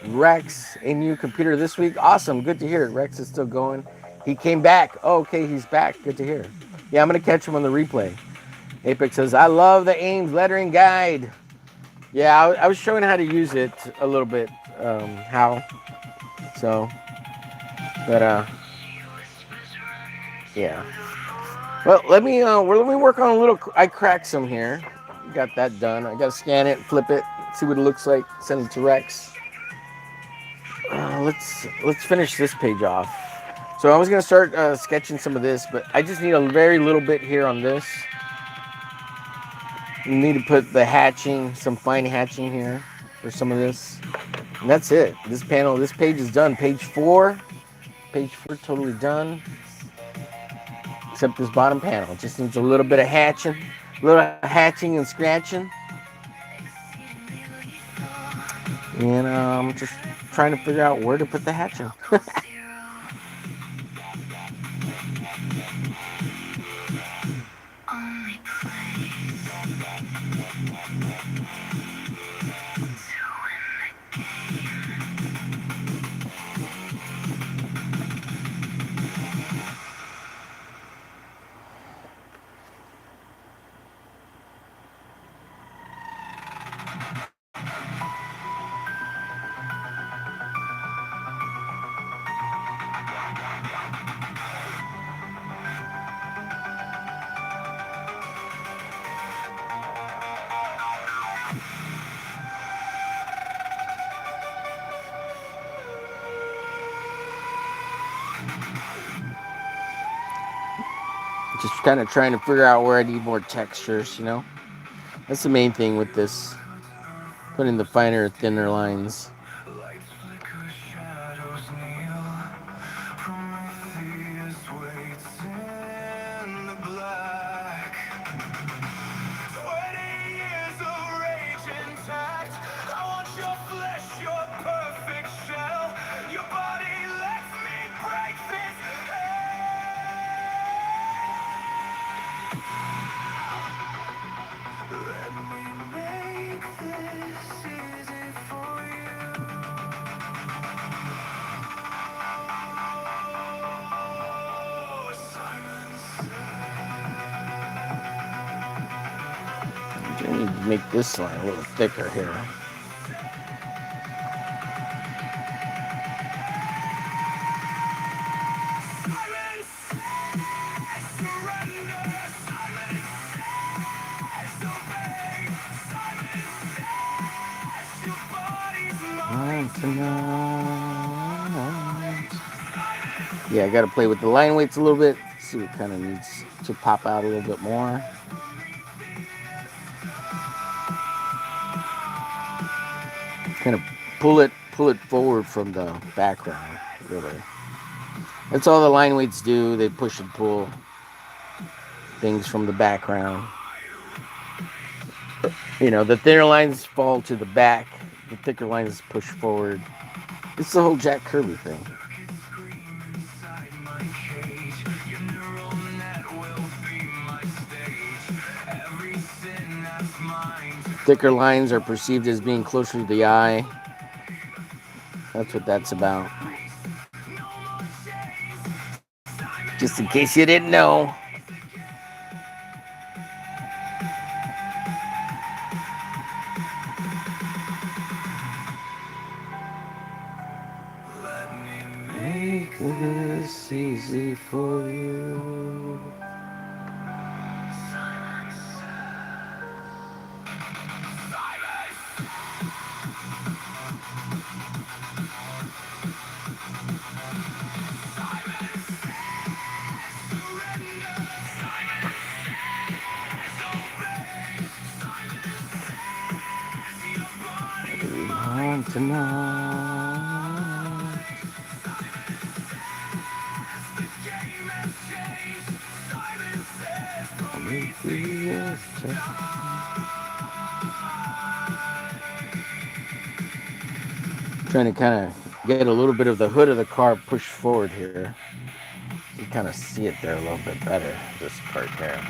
Rex a new computer this week. Awesome. Good to hear it. Rex is still going. He came back. Oh, okay, he's back. Good to hear. Yeah, I'm going to catch him on the replay. Apex says, I love the Ames lettering guide. Yeah, I was showing how to use it a little bit, how. So, but yeah. Well, let me work on a little. I cracked some here. Got that done. I gotta scan it, flip it, see what it looks like, send it to Rex. Let's finish this page off. So I was gonna start sketching some of this, but I just need a very little bit here on this. You need to put the hatching, some fine hatching here for some of this. And that's it. This page is done. Page 4 totally done. Except this bottom panel. It just needs a little bit of hatching. A little hatching and scratching. And I'm just trying to figure out where to put the hatching. Just kind of trying to figure out where I need more textures, you know? That's the main thing with this. Putting the finer, thinner lines. I need to make this line a little thicker here. Yeah, I got to play with the line weights a little bit. See what kind of needs to pop out a little bit more. Kind of pull it forward from the background. Really, that's all the line weights do. They push and pull things from the background. You know, the thinner lines fall to the back. The thicker lines push forward. It's the whole Jack Kirby thing. Thicker lines are perceived as being closer to the eye. That's what that's about. Just in case you didn't know. Make this easy for you. Tonight. Trying to kind of get a little bit of the hood of the car pushed forward here. You kind of see it there a little bit better, this part there.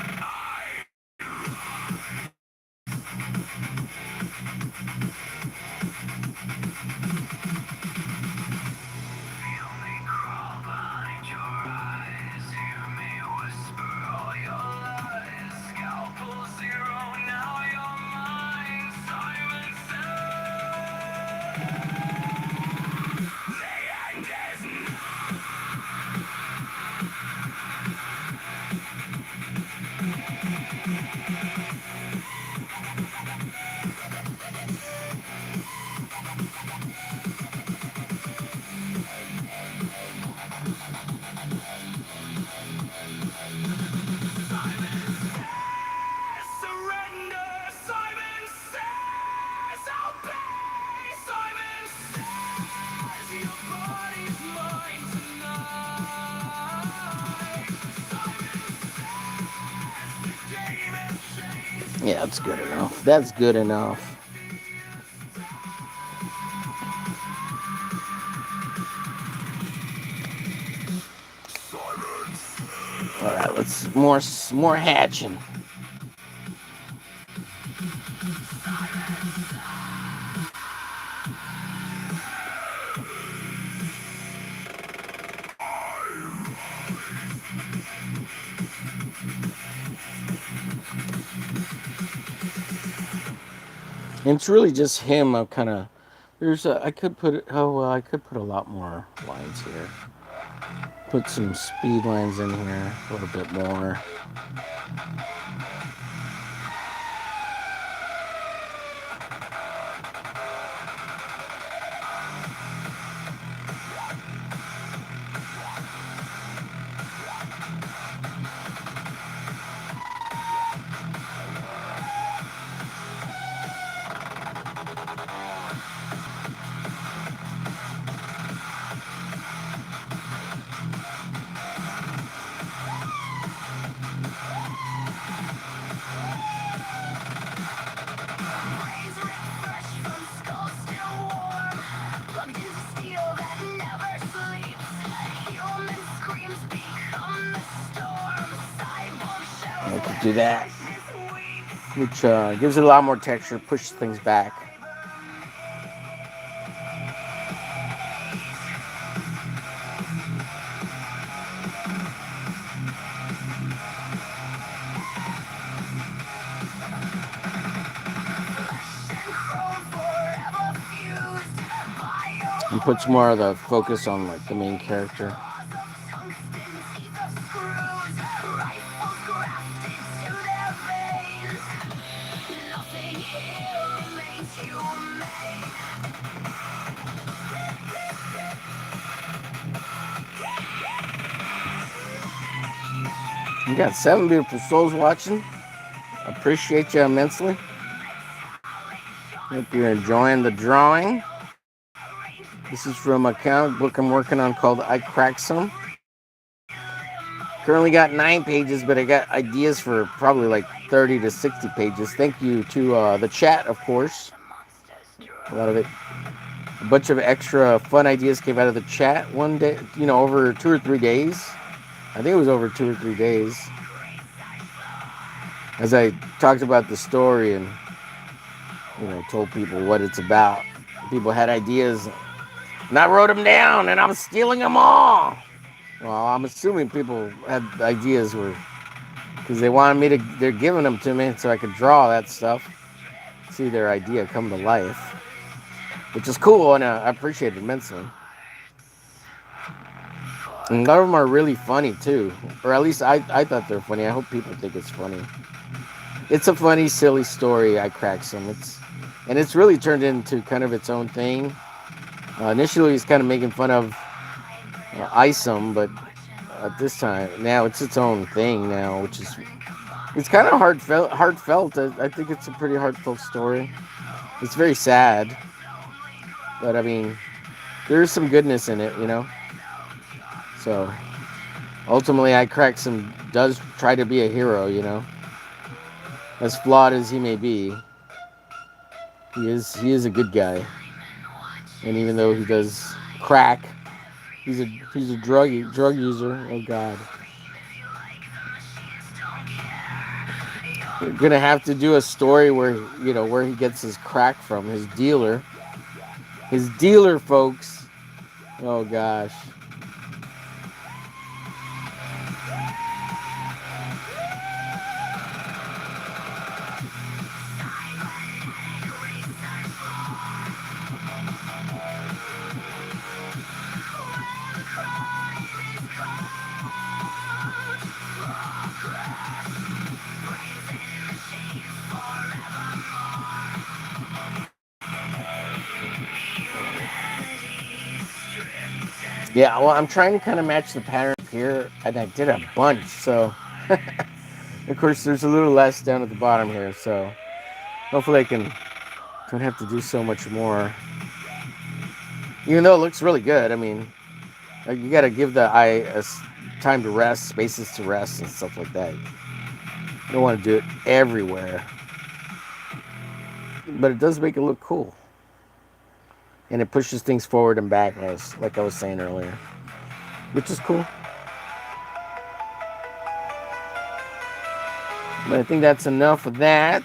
Yeah, that's good enough. That's good enough. All right, let's more hatching. And it's really just him. I'm kind of I could put I could put a lot more lines here. Put some speed lines in here a little bit more. I could do that, which gives it a lot more texture, pushes things back. And puts more of the focus on like the main character. We got 7 beautiful souls watching. Appreciate you immensely. Hope you're enjoying the drawing. This is from a comic book I'm working on called I Crack Some. Currently got 9 pages, but I got ideas for probably like 30 to 60 pages. Thank you to the chat, of course. A lot of it. A bunch of extra fun ideas came out of the chat one day, over 2 or 3 days. I think it was over 2 or 3 days. As I talked about the story and, told people what it's about. People had ideas, and I wrote them down, and I'm stealing them all. Well, I'm assuming people had ideas because they wanted me to, they're giving them to me so I could draw that stuff, see their idea come to life, which is cool, and I appreciate it immensely. And a lot of them are really funny too, or at least I thought they're funny. I hope people think it's funny. It's a funny, silly story. I Crack Some. It's really turned into kind of its own thing. Initially, it's kind of making fun of Isom, but at this time now it's its own thing now, which is it's kind of heartfelt. I think it's a pretty heartfelt story. It's very sad, but I mean, there's some goodness in it, So ultimately, I Crack Some does try to be a hero, as flawed as he may be. He is a good guy, and even though he does crack, he's a drug user. Oh God. We're gonna have to do a story where he gets his crack from his dealer. His dealer, folks. Oh gosh. Yeah, well, I'm trying to kind of match the pattern here, and I did a bunch, so of course there's a little less down at the bottom here, so hopefully don't have to do so much more. Even though it looks really good, I mean, you got to give the eye time to rest, spaces to rest, and stuff like that. You don't want to do it everywhere, but it does make it look cool. And it pushes things forward and back, like I was saying earlier, which is cool. But I think that's enough of that.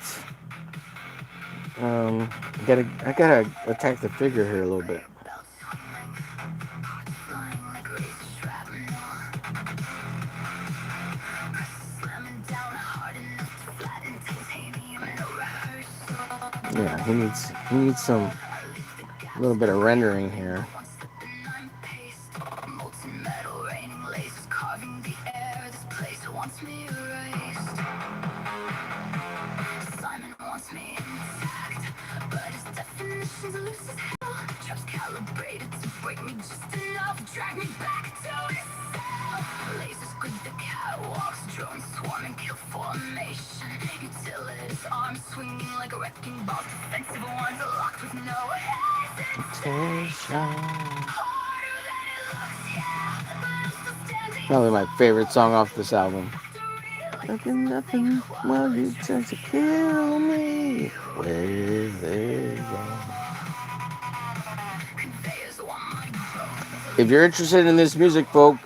I gotta attack the figure here a little bit. Yeah, he needs some a little bit of rendering here. Probably my favorite song off this album. Nothing, well, you try to kill me with it. If you're interested in this music, folks,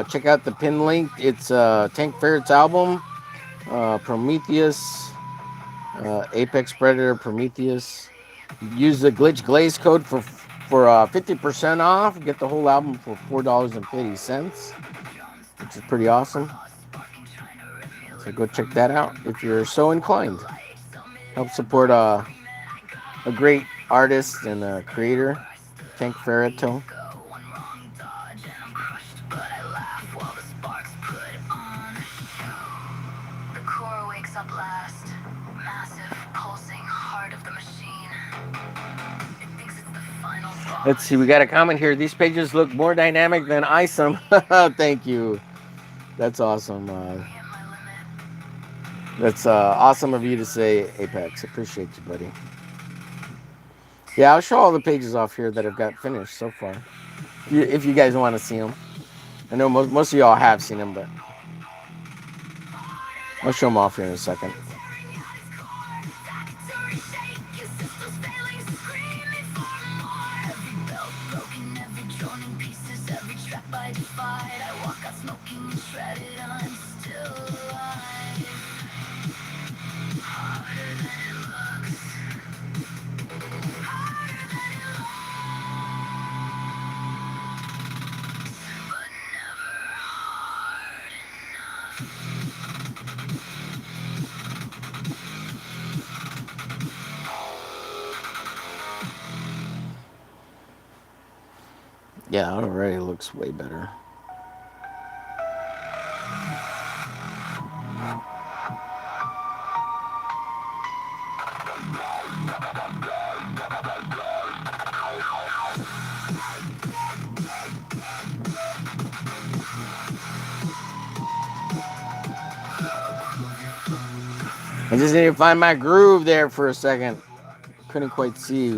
check out the pin link. It's Tank Ferret's album, Prometheus, Apex Predator, Prometheus. Use the Glitch Glaze code for 50% off. Get the whole album for $4.50, which is pretty awesome. So go check that out if you're so inclined. Help support a great artist and a creator, Tank Ferretto. Let's see, we got a comment here. These pages look more dynamic than Isom. Thank you. That's awesome. That's awesome of you to say, Apex. Appreciate you, buddy. Yeah, I'll show all the pages off here that I've got finished so far. If you guys want to see them. I know most of y'all have seen them, but I'll show them off here in a second. Yeah, it already looks way better. I just need to find my groove there for a second. Couldn't quite see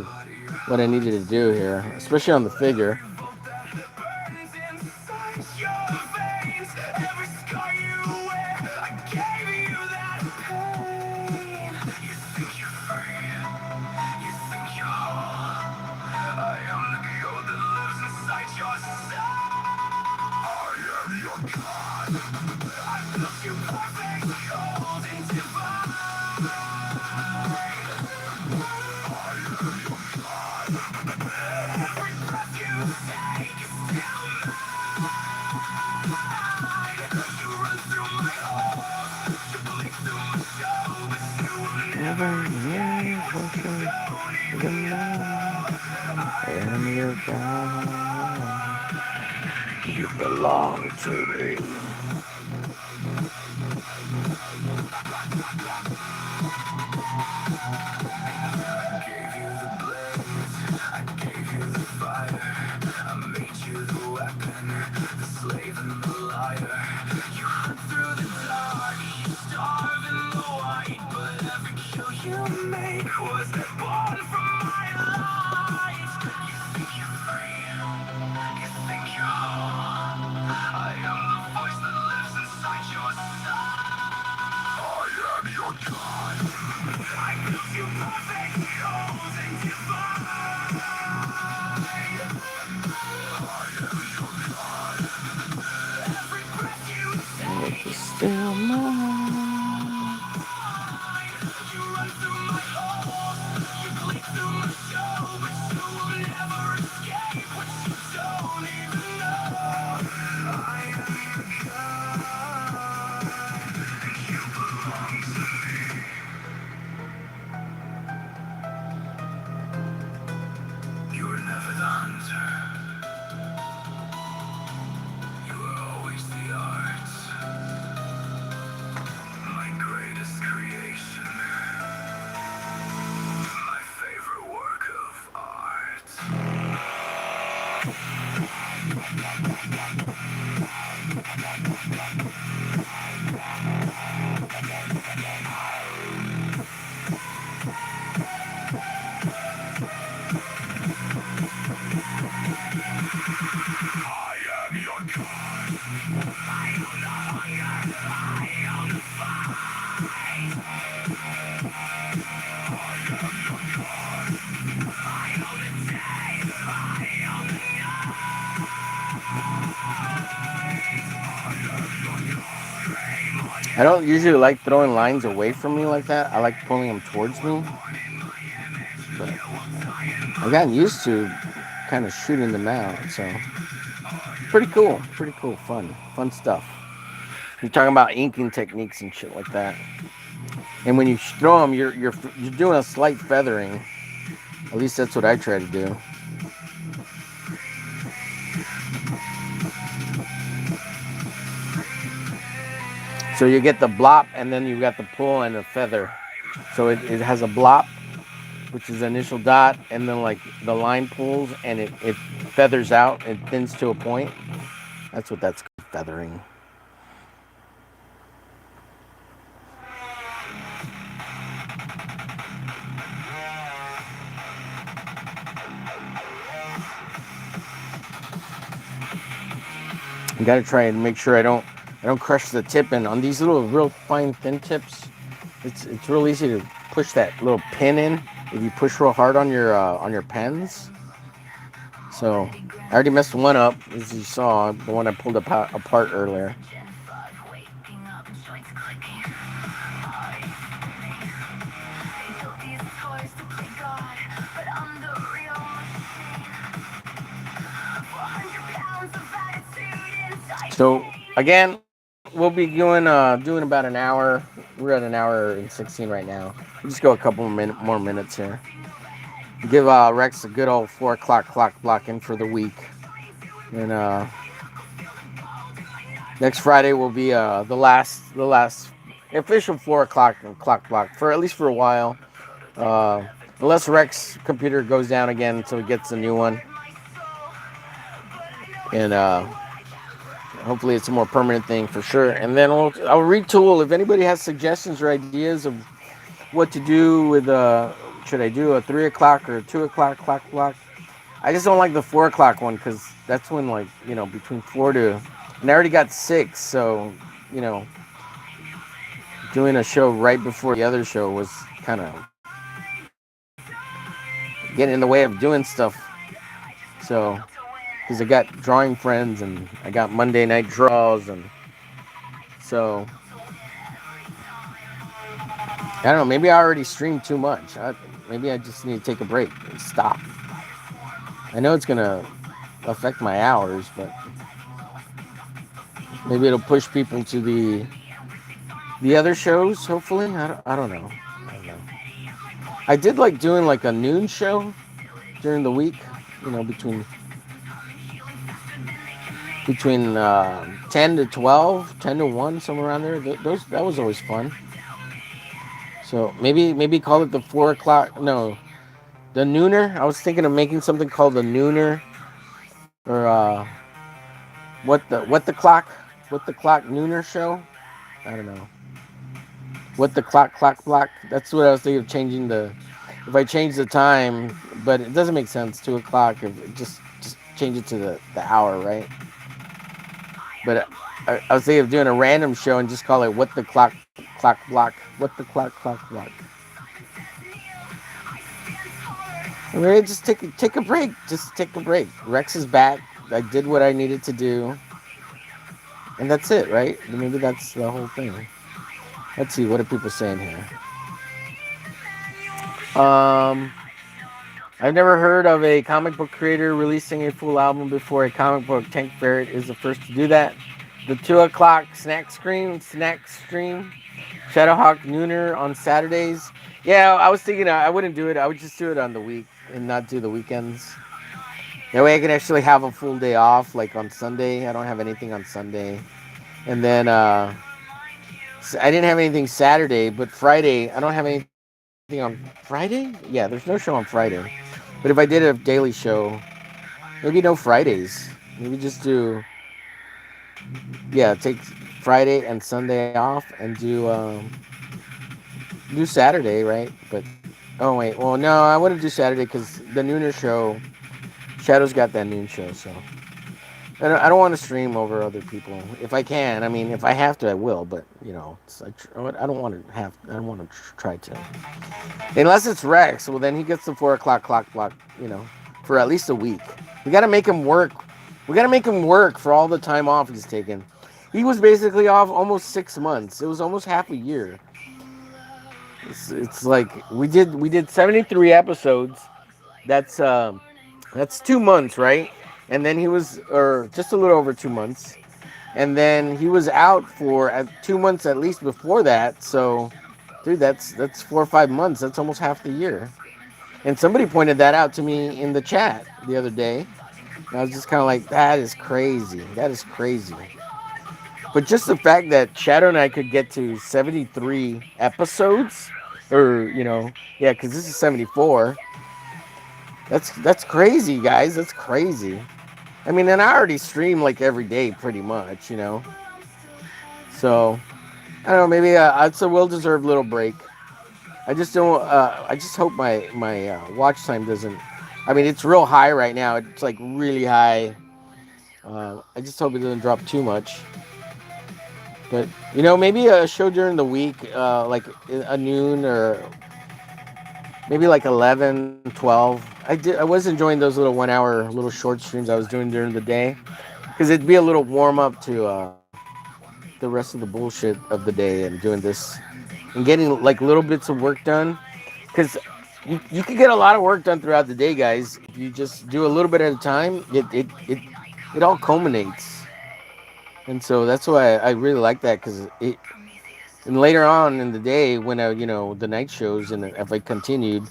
what I needed to do here, especially on the figure. You belong to me. Still mine. You were never the hunter. You were always the art. My greatest creation. My favorite work of art. I am your god. I own the hunger. I own the fight. I am your god. I own the day. I own the night. I don't usually like throwing lines away from me like that. I like pulling them towards me. But I've gotten used to kind of shooting them out, so pretty cool, fun stuff. You're talking about inking techniques and shit like that, and when you throw them, you're doing a slight feathering. At least that's what I try to do. So you get the blop, and then you got the pull and the feather. So it has a blop, which is the initial dot, and then like the line pulls and it feathers out and thins to a point. That's what that's called, feathering. You got to try and make sure I don't crush the tip. And on these little real fine thin tips, it's real easy to push that little pin in if you push real hard on your pens. So I already messed one up, as you saw, the one I pulled apart earlier. So again, we'll be doing about an hour. We're at an hour and 16 right now. We'll just go a couple more minutes here. Give Rex a good old 4 o'clock clock block in for the week, and next Friday will be the last official 4 o'clock clock block for at least for a while. Uh, Unless Rex computer goes down again until he gets a new one, and hopefully it's a more permanent thing for sure. And then I'll retool if anybody has suggestions or ideas of what to do with should I do a 3 o'clock or a 2 o'clock clock block. I just don't like the 4 o'clock one because that's when, like, between four to, and I already got six, so you know doing a show right before the other show was kind of getting in the way of doing stuff. So because I got drawing friends and I got Monday night draws, and so I don't know. Maybe I already streamed too much. Maybe I just need to take a break and stop. I know it's gonna affect my hours, but maybe it'll push people to the other shows. Hopefully, I don't know. I don't know. I did like doing like a noon show during the week. Between 10 to 12, 10 to 1, somewhere around there. That was always fun. So maybe call it the 4 o'clock. No, the nooner. I was thinking of making something called the nooner, or what the clock nooner show. I don't know. What the clock block. That's what I was thinking of changing the. If I change the time, but it doesn't make sense. 2 o'clock. If just change it to the hour, right? But I was thinking of doing a random show and just call it what the clock block. What the clock block. I mean, just take a break. Just take a break. Rex is back. I did what I needed to do, and that's it, right? Maybe that's the whole thing. Let's see, what are people saying here? I've never heard of a comic book creator releasing a full album before a comic book. Tank Barrett is the first to do that. The 2 o'clock snack stream, Shadowhawk Nooner on Saturdays. Yeah, I was thinking I wouldn't do it. I would just do it on the week and not do the weekends. That way I can actually have a full day off, like on Sunday. I don't have anything on Sunday. And then I didn't have anything Saturday, but Friday, I don't have anything on Friday? Yeah, there's no show on Friday. But if I did a daily show, maybe no Fridays. Maybe just take Friday and Sunday off and do Saturday, right? But, oh wait, well, no, I wouldn't do Saturday because the nooner show, Shadow's got that noon show, so I don't want to stream over other people. If I can, I mean, if I have to, I will. But I don't want to have. I don't want to try to. Unless it's Rex, well, then he gets the 4 o'clock clock block. For at least a week. We got to make him work. We got to make him work for all the time off he's taken. He was basically off almost 6 months. It was almost half a year. It's like we did 73 episodes. That's 2 months, right? And then he was, or just a little over 2 months. And then he was out for 2 months at least before that. So, dude, that's 4 or 5 months. That's almost half the year. And somebody pointed that out to me in the chat the other day. And I was just kind of like, that is crazy. That is crazy. But just the fact that Shadow and I could get to 73 episodes, or, yeah, because this is 74. That's crazy, guys. That's crazy. I mean, and I already stream like every day pretty much, So, I don't know, maybe it's a well-deserved little break. I just don't, I just hope my watch time doesn't, I mean, it's real high right now. It's like really high. I just hope it doesn't drop too much. But maybe a show during the week, like a noon or maybe like 11, 12. I was enjoying those little 1 hour little short streams I was doing during the day because it'd be a little warm up to the rest of the bullshit of the day and doing this and getting like little bits of work done because you can get a lot of work done throughout the day, guys. If you just do a little bit at a time, it all culminates. And so that's why I really like that because it. And later on in the day, when the night shows, and if I continued,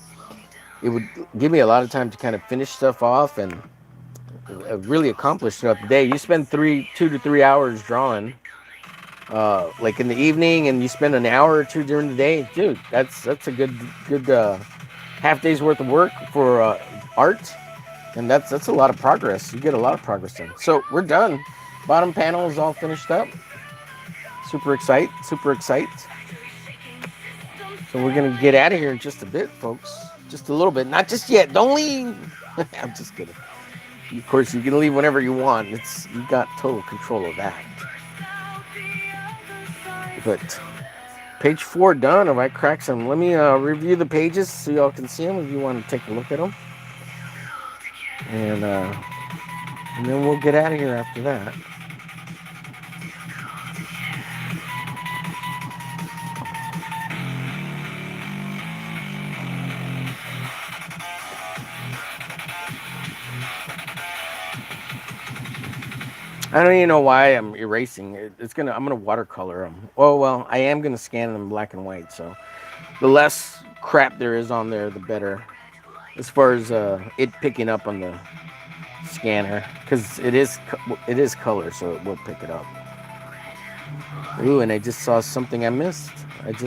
it would give me a lot of time to kind of finish stuff off and really accomplish throughout the day. You spend 2 to 3 hours drawing, like in the evening, and you spend an hour or two during the day, dude. That's a good half day's worth of work for art, and that's a lot of progress. You get a lot of progress done. So we're done. Bottom panel is all finished up. Super excited. Super excited. So we're gonna get out of here in just a bit, folks. Just a little bit. Not just yet. Don't leave. I'm just kidding. Of course, you can leave whenever you want. You got total control of that. But page 4 done. If I crack some, let me review the pages so y'all can see them if you want to take a look at them. And then we'll get out of here after that. I don't even know why I'm erasing it. I'm gonna watercolor them. Oh well, I am gonna scan them black and white. So the less crap there is on there, the better. As far as it picking up on the scanner, because it is color, so it will pick it up. Ooh, and I just saw something I missed. It's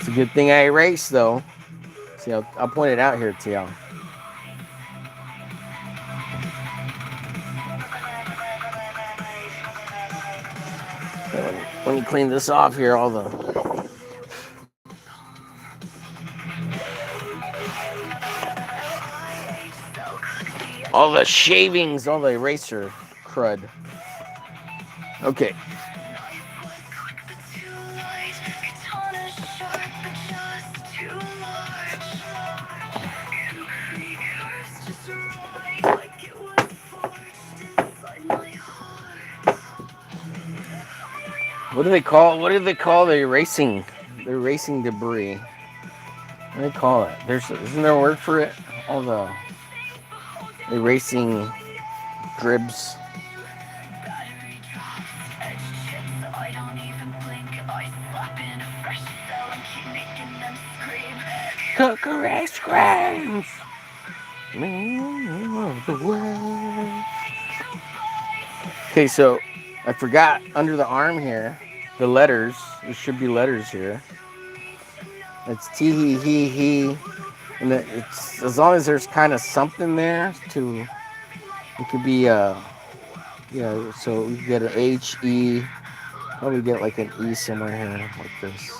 a good thing I erased, though. See, I'll point it out here to y'all. Let me clean this off here. All the shavings, all the eraser crud. Okay. What do they call the erasing debris? What do they call it? Isn't there a word for it? All the erasing dribs. Cookery screams. Okay, so I forgot under the arm here, the letters. There should be letters here. It's T he, and it's as long as there's kind of something there to. It could be so we get an H E. Probably get like an E somewhere here like this.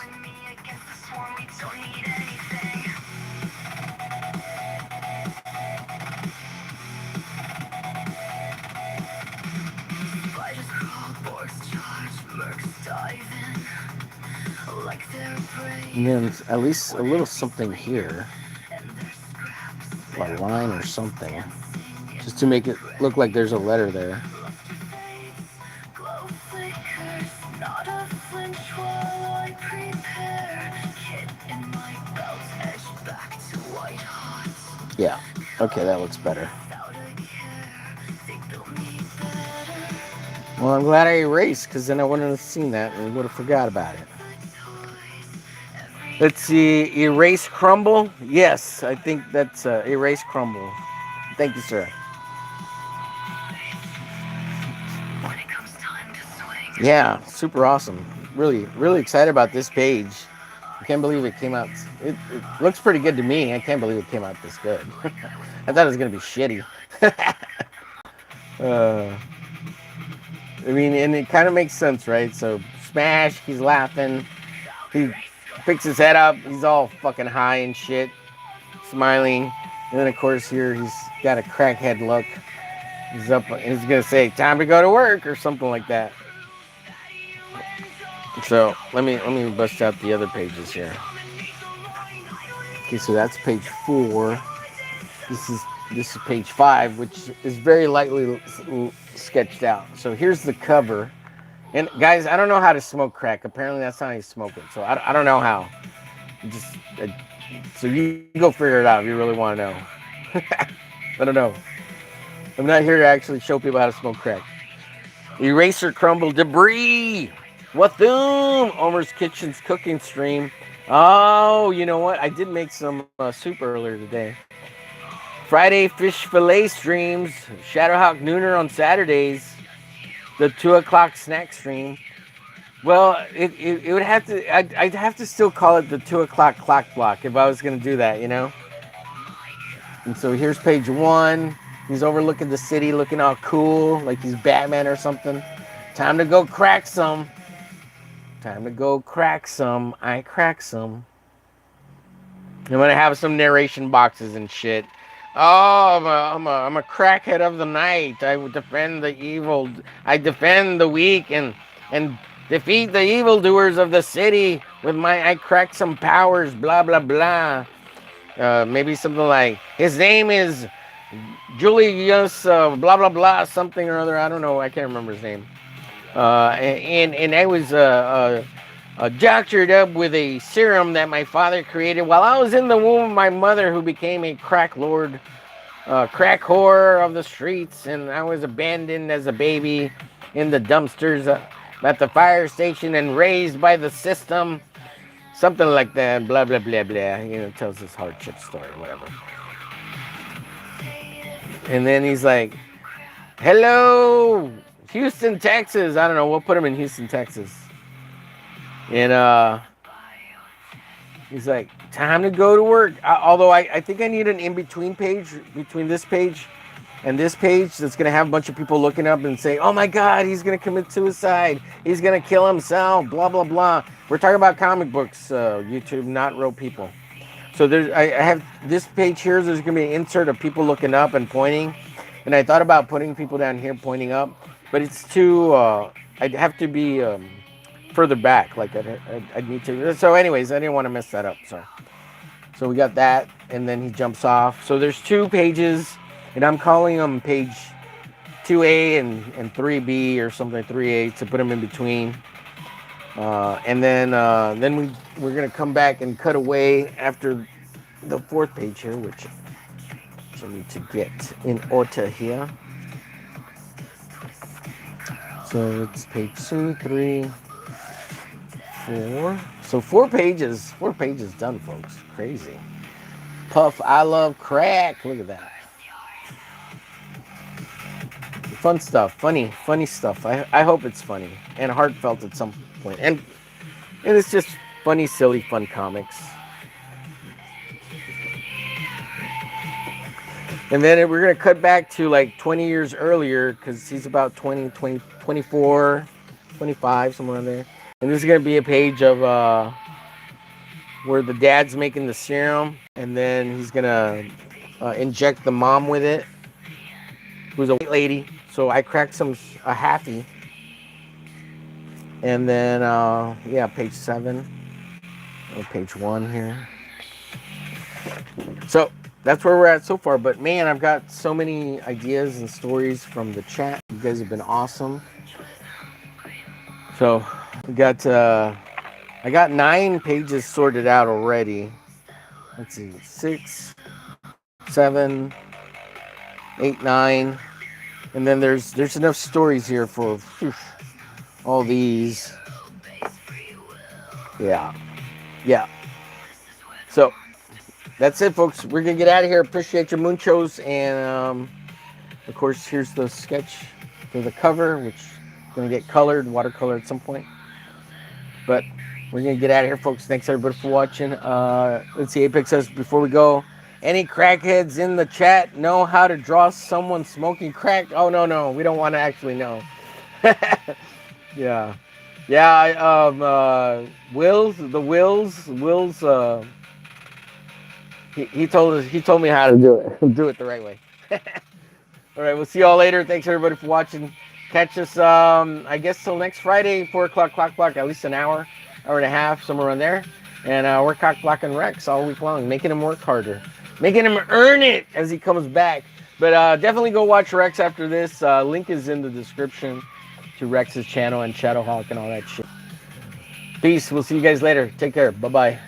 And then at least a little something here, a line or something, just to make it look like there's a letter there. Yeah, okay, that looks better. Well, I'm glad I erased, because then I wouldn't have seen that and would have forgot about it. Let's see, erase crumble. Yes, I think that's erase crumble. Thank you, sir. Yeah, super awesome. Really, really excited about this page. I can't believe it came out. It looks pretty good to me. I can't believe it came out this good. I thought it was going to be shitty. I mean, and it kind of makes sense, right? So, Smash, he's laughing. He picks his head up. He's all fucking high and shit, smiling. And then, of course, here got a crackhead look. He's up. He's gonna say, "Time to go to work" or something like that. So let me bust out the other pages here. Okay, so that's page 4. This is this is page 5, which is very lightly sketched out. So here's the cover. And guys, I don't know how to smoke crack. Apparently, that's not how you smoke it. So I don't know how. Just so you go figure it out if you really want to know. I don't know. I'm not here to actually show people how to smoke crack. Eraser crumble debris. What them? Omer's Kitchen's cooking stream. Oh, you know what? I did make some soup earlier today. Friday fish fillet streams. Shadowhawk Nooner on Saturdays. The 2 o'clock snack stream. Well, it would have to. I'd have to still call it the 2 o'clock clock block if I was gonna do that, you know. And so here's page 1. He's overlooking the city, looking all cool, like he's Batman or something. Time to go crack some. Time to go crack some. I crack some. I'm gonna have some narration boxes and shit. Oh, I'm a crackhead of the night. I would defend the evil. I defend the weak and defeat the evildoers of the city with my I crack some powers. Blah blah blah. Maybe something like his name is Julius. Blah blah blah. Something or other. I don't know. I can't remember his name. And I was doctored up with a serum that my father created while I was in the womb of my mother, who became a crack lord, crack whore of the streets, and I was abandoned as a baby in the dumpsters at the fire station and raised by the system, something like that. Blah blah blah blah. You know, tells this hardship story, whatever. And then he's like, "Hello, Houston, Texas." I don't know. We'll put him in Houston, Texas. And he's like, time to go to work. Although I think I need an in-between page between this page and this page that's going to have a bunch of people looking up and say, oh my God, he's going to commit suicide. He's going to kill himself, blah, blah, blah. We're talking about comic books, YouTube, not real people. So I have this page here. There's going to be an insert of people looking up and pointing. And I thought about putting people down here pointing up, but it's too, I'd have to be further back, like I'd need to. So anyways, I didn't want to mess that up. So we got that, and then he jumps off. So there's 2 pages, and I'm calling them page 2A and 3B or something, 3A, to put them in between. And then we're gonna come back and cut away after the 4th page here, which I need to get in order here. So it's page 2, 3, 4. So 4 pages. 4 pages done, folks. Crazy. Puff, I love crack. Look at that. Fun stuff. Funny stuff. I hope it's funny and heartfelt at some point. And it's just funny, silly, fun comics. And then we're going to cut back to like 20 years earlier, because he's about 20, 24, 25, somewhere in there. And this is going to be a page of where the dad's making the serum, and then he's going to inject the mom with it, who's a white lady. So I cracked a halfie. And then, page 7, or page 1 here. So that's where we're at so far. But man, I've got so many ideas and stories from the chat. You guys have been awesome. So we got I got 9 pages sorted out already. Let's see, 6, 7, 8, 9, and then there's enough stories here for all these. Yeah. So that's it, folks. We're gonna get out of here. Appreciate your muchos, and of course, here's the sketch for the cover, which is gonna get colored, watercolor at some point. But we're gonna get out of here, folks. Thanks everybody for watching. Let's see. Apex says before we go, any crackheads in the chat know how to draw someone smoking crack? Oh no, we don't want to actually know. Yeah. Wills. He told me how to do it. Do it the right way. All right, we'll see y'all later. Thanks everybody for watching. Catch us, I guess, till next Friday, 4 o'clock, clock block, at least an hour and a half, somewhere around there. And we're cock blocking Rex all week long, making him work harder, making him earn it as he comes back. But definitely go watch Rex after this. Link is in the description to Rex's channel and ShadowHawk and all that shit. Peace. We'll see you guys later. Take care. Bye-bye.